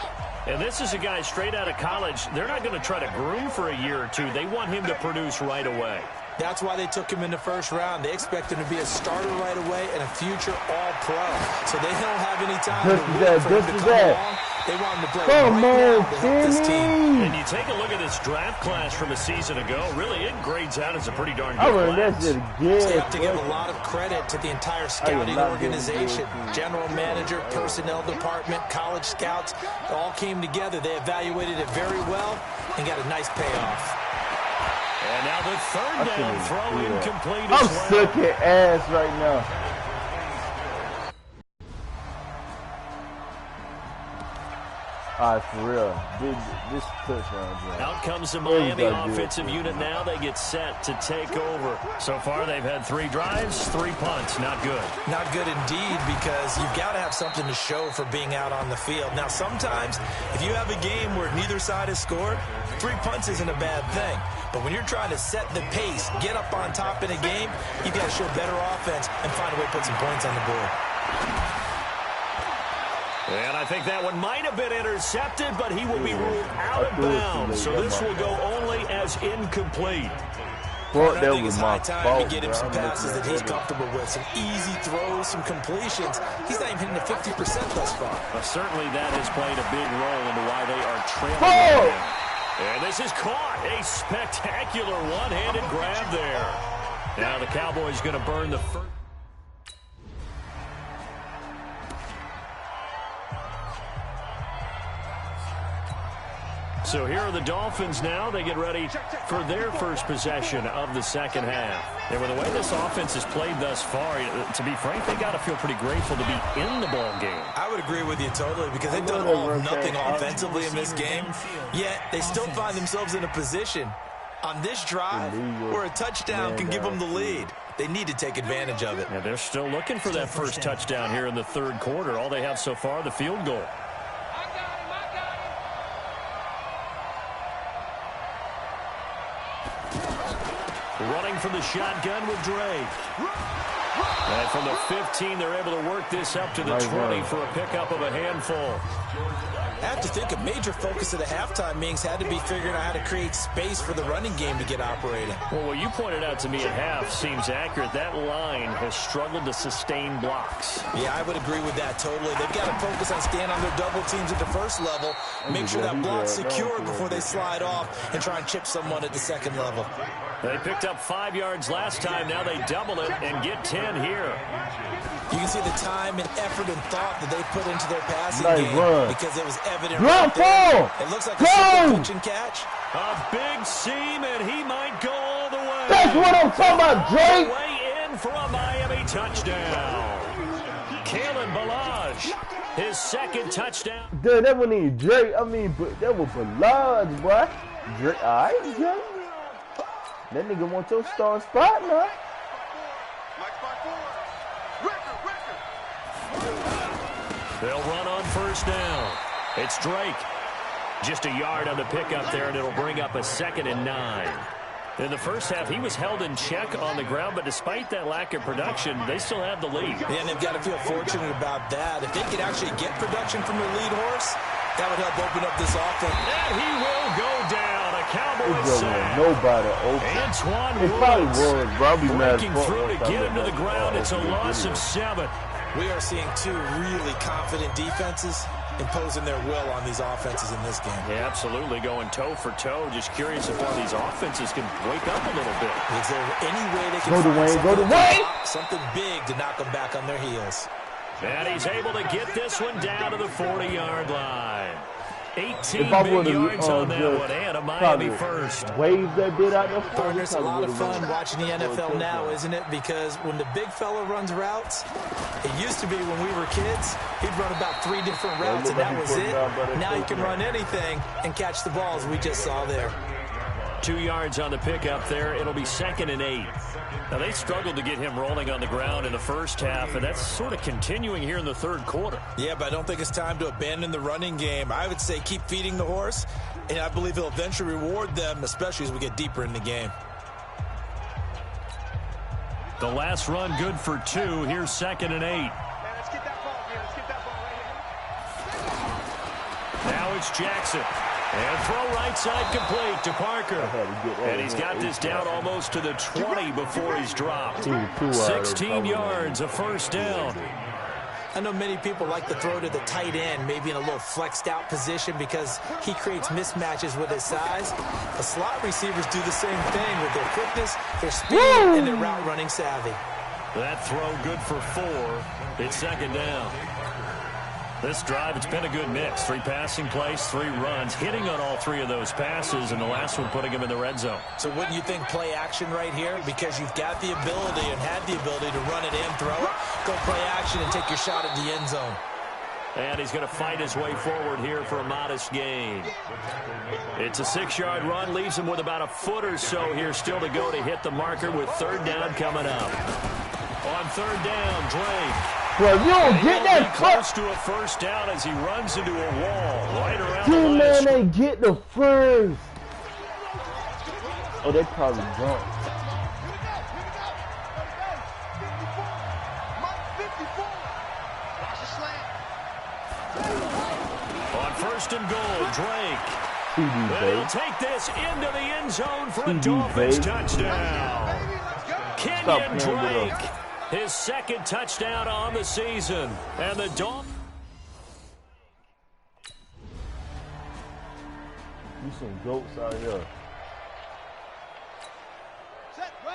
And this is a guy straight out of college. They're not going to try to groom for a year or two. They want him to produce right away. That's why they took him in the first round. They expect him to be a starter right away and a future all-pro. So they don't have any time to wait for him to come along. They want him to play right now to help this team. And you take a look at this draft class from a season ago. Really, it grades out as a pretty darn good class. So you have to give a lot of credit to the entire scouting organization. General manager, personnel department, college scouts, all came together. They evaluated it very well and got a nice payoff. And now the 3rd down throw incomplete as well. I'm sick of ass right now. All right, for real. This touchdown, John. Out comes the Miami offensive unit now. They get set to take over. So far, they've had 3 drives, 3 punts. Not good. Not good indeed, because you've got to have something to show for being out on the field. Now, sometimes, if you have a game where neither side has scored, 3 punts isn't a bad thing. But when you're trying to set the pace, get up on top in a game, you've got to show better offense and find a way to put some points on the board. And I think that one might have been intercepted, but he will be ruled out of bounds. So this will go only as incomplete. Well, I think it's high time to get him some passes that he's comfortable with. Some easy throws, some completions. He's not even hitting the 50% thus far. Well, certainly that has played a big role into why they are trailing. And this is caught. A spectacular one-handed grab there. Now the Cowboys going to burn the first. So here are the Dolphins now. They get ready for their first possession of the second half. And with the way this offense has played thus far, to be frank, they got to feel pretty grateful to be in the ball game. I would agree with you totally, because they've done all or nothing offensively in this game, yet they still find themselves in a position on this drive where a touchdown can give them the lead. They need to take advantage of it. Yeah, they're still looking for that first touchdown here in the third quarter. All they have so far, the field goal. Running from the shotgun with Drake. And from the 15, they're able to work this up to the 20 for a pickup of a handful. I have to think a major focus of the halftime meetings had to be figuring out how to create space for the running game to get operating. Well, what you pointed out to me at half seems accurate. That line has struggled to sustain blocks. Yeah, I would agree with that totally. They've got to focus on staying on their double teams at the first level, make sure that block's secure before they slide off and try and chip someone at the second level. They picked up 5 yards last time. Now they double it and get 10 here. You can see the time and effort and thought that they put into their passing game because it was evident right there. It looks like a simple pitch and catch. A big seam, and he might go all the way. That's what I'm talking about, Drake. Way in for a Miami touchdown. Kalen Balaj, his second touchdown. Dude, that wasn't even Drake. I mean, but that was Balaj, boy. Drake, all right, Drake. That nigga want your star spot now. They'll run on first down. It's Drake. Just a yard on the pickup there, and it'll bring up a 2nd and 9. In the first half, he was held in check on the ground, but despite that lack of production, they still have the lead. Yeah, and they've got to feel fortunate about that. If they could actually get production from their lead horse, that would help open up this offense. And he will go down. A Cowboys sack. Nobody open. Antoine It probably Woods was, bro. I'll be mad breaking through to get him to the ground. It's a loss of 7. We are seeing two really confident defenses imposing their will on these offenses in this game. Yeah, absolutely, going toe for toe. Just curious if one of these offenses can wake up a little bit. Is there any way they can go to Wayne, go to Wayne! Something big to knock them back on their heels. And he's able to get this one down to the 40-yard line. 18 big big yards on that one, and a Miami first. Wave that bit out there. Partner, it's a lot of fun watching the NFL now, isn't it? Because when the big fella runs routes, it used to be when we were kids, he'd run about 3 different routes, and that was it. Now he can run anything and catch the balls we just saw there. 2 yards on the pickup there. It'll be 2nd and 8. Now, they struggled to get him rolling on the ground in the first half, and that's sort of continuing here in the third quarter. Yeah, but I don't think it's time to abandon the running game. I would say keep feeding the horse, and I believe he'll eventually reward them, especially as we get deeper in the game. The last run good for 2. Here's 2nd and 8. Let's get that ball here. Let's get that ball right here. Now it's Jackson. And throw right side complete to Parker. And he's got this down almost to the 20 before he's dropped. 16 yards, a first down. I know many people like to throw to the tight end, maybe in a little flexed out position because he creates mismatches with his size. The slot receivers do the same thing with their quickness, their speed, and their route running savvy. That throw good for 4. It's 2nd down. This drive, it's been a good mix. 3 passing plays, 3 runs, hitting on all 3 of those passes, and the last one putting him in the red zone. So wouldn't you think play action right here? Because you've got the ability and had the ability to run it in, throw it, go play action and take your shot at the end zone. And he's going to fight his way forward here for a modest gain. It's a 6-yard run, leaves him with about a foot or so here still to go to hit the marker with 3rd down coming up. On 3rd down, Drake. Well, you don't get that close to a first down as he runs into a wall right around the line. Man, they get the first. Oh, they probably don't. On 1st and goal, Drake. He'll take this into the end zone for a Dolphins touchdown. Kenyon Drake. His 2nd touchdown on the season. And the Dolphins. You some goats out here.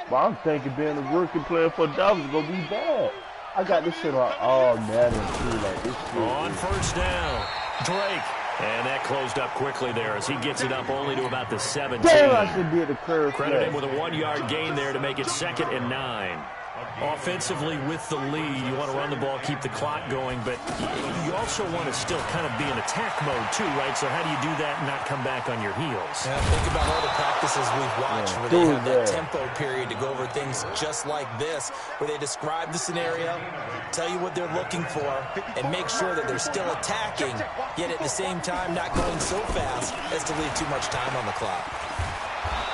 But I'm thinking being a rookie player for Dolphins is going to be bad. I got this shit on all Madden too. Like this shit. On 1st down, Drake. And that closed up quickly there as he gets it up only to about the 17. Damn, I should be at the curve. Credit him with a 1-yard gain there to make it 2nd and 9. Offensively with the lead, you want to run the ball, keep the clock going, but you also want to still kind of be in attack mode too, right? So how do you do that and not come back on your heels? Yeah, think about all the practices we've watched where they have that tempo period to go over things just like this, where they describe the scenario, tell you what they're looking for, and make sure that they're still attacking, yet at the same time not going so fast as to leave too much time on the clock.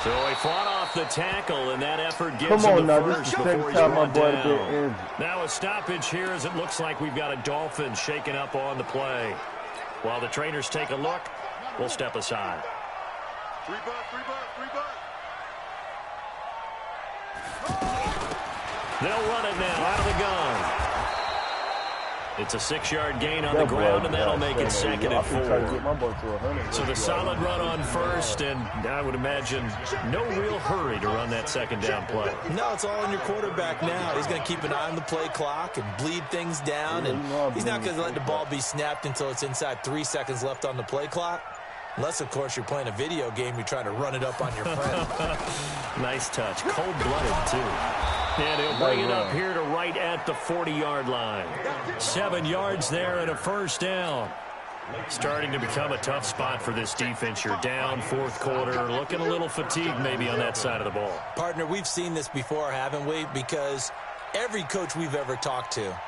So he fought off the tackle, and that effort gives him the first before he's brought down. Now a stoppage here as it looks like we've got a Dolphin shaking up on the play. While the trainers take a look, we'll step aside. Three butt. They'll run it now out of the gun. It's a 6-yard gain on the ground, and that'll make it 2nd and 4. So the solid run on first, and I would imagine no real hurry to run that 2nd down play. No, it's all on your quarterback now. He's going to keep an eye on the play clock and bleed things down, and he's not going to let the ball be snapped until it's inside 3 seconds left on the play clock. Unless, of course, you're playing a video game, you're trying to run it up on your friend. Nice touch. Cold-blooded, too. And he'll bring it up here to right at the 40-yard line. 7 yards there and a first down. Starting to become a tough spot for this defense. You're down 4th quarter, looking a little fatigued maybe on that side of the ball. Partner, we've seen this before, haven't we? Because every coach we've ever talked to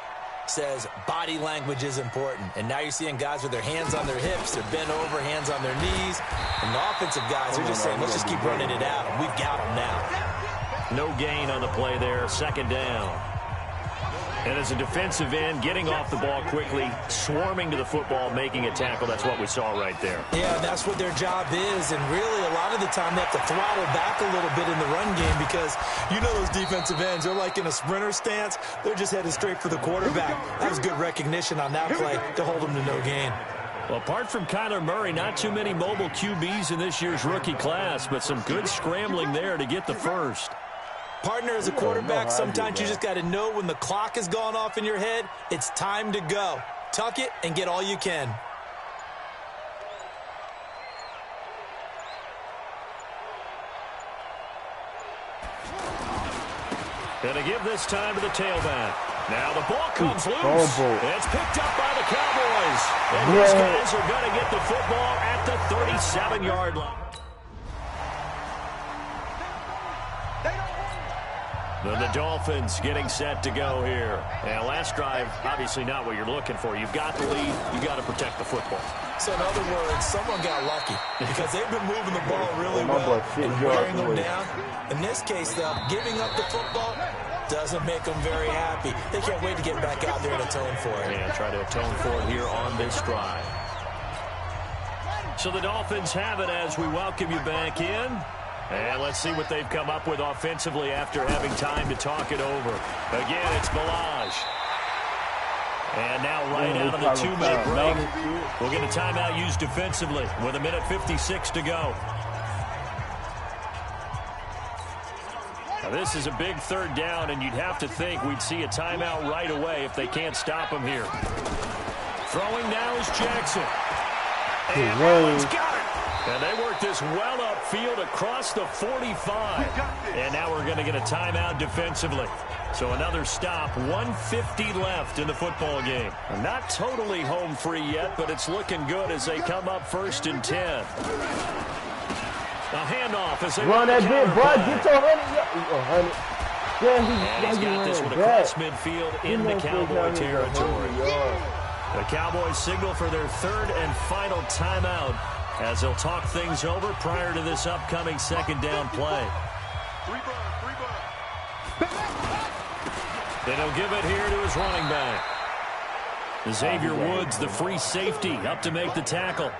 says body language is important. And now you're seeing guys with their hands on their hips, they're bent over, hands on their knees. And the offensive guys are just saying, let's just keep running it out. We've got them now. No gain on the play there, 2nd down. And as a defensive end, getting off the ball quickly, swarming to the football, making a tackle, that's what we saw right there. Yeah, that's what their job is, and really a lot of the time they have to throttle back a little bit in the run game because you know those defensive ends, they're like in a sprinter stance, they're just headed straight for the quarterback. That was good recognition on that play to hold them to no gain. Well, apart from Kyler Murray, not too many mobile QBs in this year's rookie class, but some good scrambling there to get the first. Partner, as a quarterback, sometimes you just got to know when the clock has gone off in your head, it's time to go. Tuck it and get all you can. Going to give this time to the tailback. Now the ball comes loose. It's picked up by the Cowboys. And these guys are going to get the football at the 37-yard line. Then the Dolphins getting set to go here. And last drive, obviously not what you're looking for. You've got the lead. You've got to protect the football. So in other words, someone got lucky because they've been moving the ball really well and wearing them down. In this case, though, giving up the football doesn't make them very happy. They can't wait to get back out there and atone for it. And try to atone for it here on this drive. So the Dolphins have it as we welcome you back in. And let's see what they've come up with offensively after having time to talk it over. Again, it's Balaj. And now right out of the 2-minute break, we'll get a timeout used defensively with 1:56 to go. Now this is a big 3rd down, and you'd have to think we'd see a timeout right away if they can't stop him here. Throwing now is Jackson. And Allen's got it. And they work this well upfield across the 45. And now we're going to get a timeout defensively. So another stop, 1:50 left in the football game. Not totally home free yet, but it's looking good as they come up 1st and 10. A handoff as they run that bit, bud. Get your 100. And he's got this one across midfield in the Cowboy territory. The Cowboys signal for their 3rd and final timeout as they'll talk things over prior to this upcoming 2nd down play. Then he'll give it here to his running back. Xavier Woods, the free safety, up to make the tackle.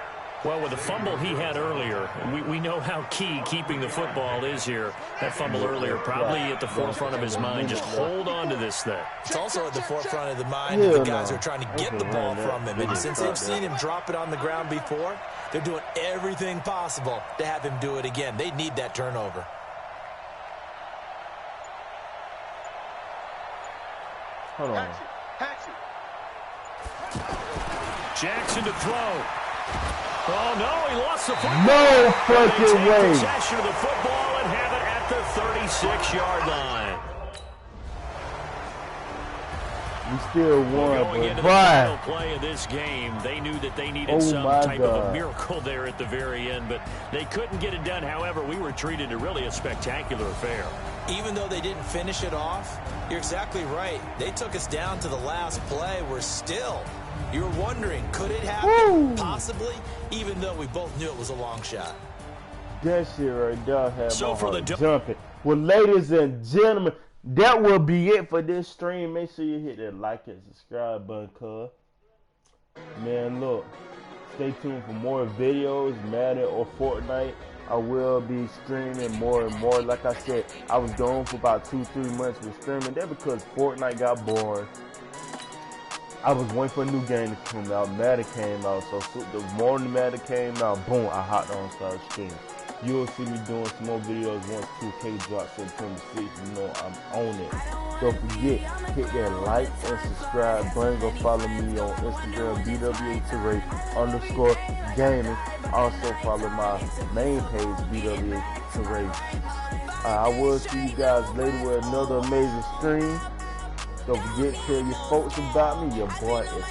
Well, with the fumble he had earlier, we know how key keeping the football is here. That fumble earlier probably at the forefront of his mind. Just hold on to this thing. It's also at the forefront of the mind of the guys who are trying to get the ball from him. And since they've seen him drop it on the ground before, they're doing everything possible to have him do it again. They need that turnover. Hold on. Jackson to throw. Oh, no, he lost the football. No fucking way. Possession of the football and have it at the 36-yard line. We still won, Going into but the final play of this game, they knew that they needed some type of a God. miracle there at the very end, but they couldn't get it done. However, we were treated to really a spectacular affair. Even though they didn't finish it off, you're exactly right. They took us down to the last play. We're still, you were wondering, could it happen? Woo! Possibly, even though we both knew it was a long shot. That shit right there had So my for heart the jumping. Well, ladies and gentlemen, that will be it for this stream. Make sure you hit that like and subscribe button, cuz. Man, look, stay tuned for more videos, Madden or Fortnite. I will be streaming more and more. Like I said, I was gone for about 2-3 months with streaming. That because Fortnite got boring. I was waiting for a new game to come out. Madden came out, so the morning Madden came out, boom, I hopped on and started streaming. You'll see me doing some more videos once 2K drops September 6th. You know I'm on it. Don't forget, hit that like and subscribe button. Go follow me on Instagram, BWA_gaming. Also follow my main page, BWA. I will see you guys later with another amazing stream. Don't forget to tell your folks about me. Your boy is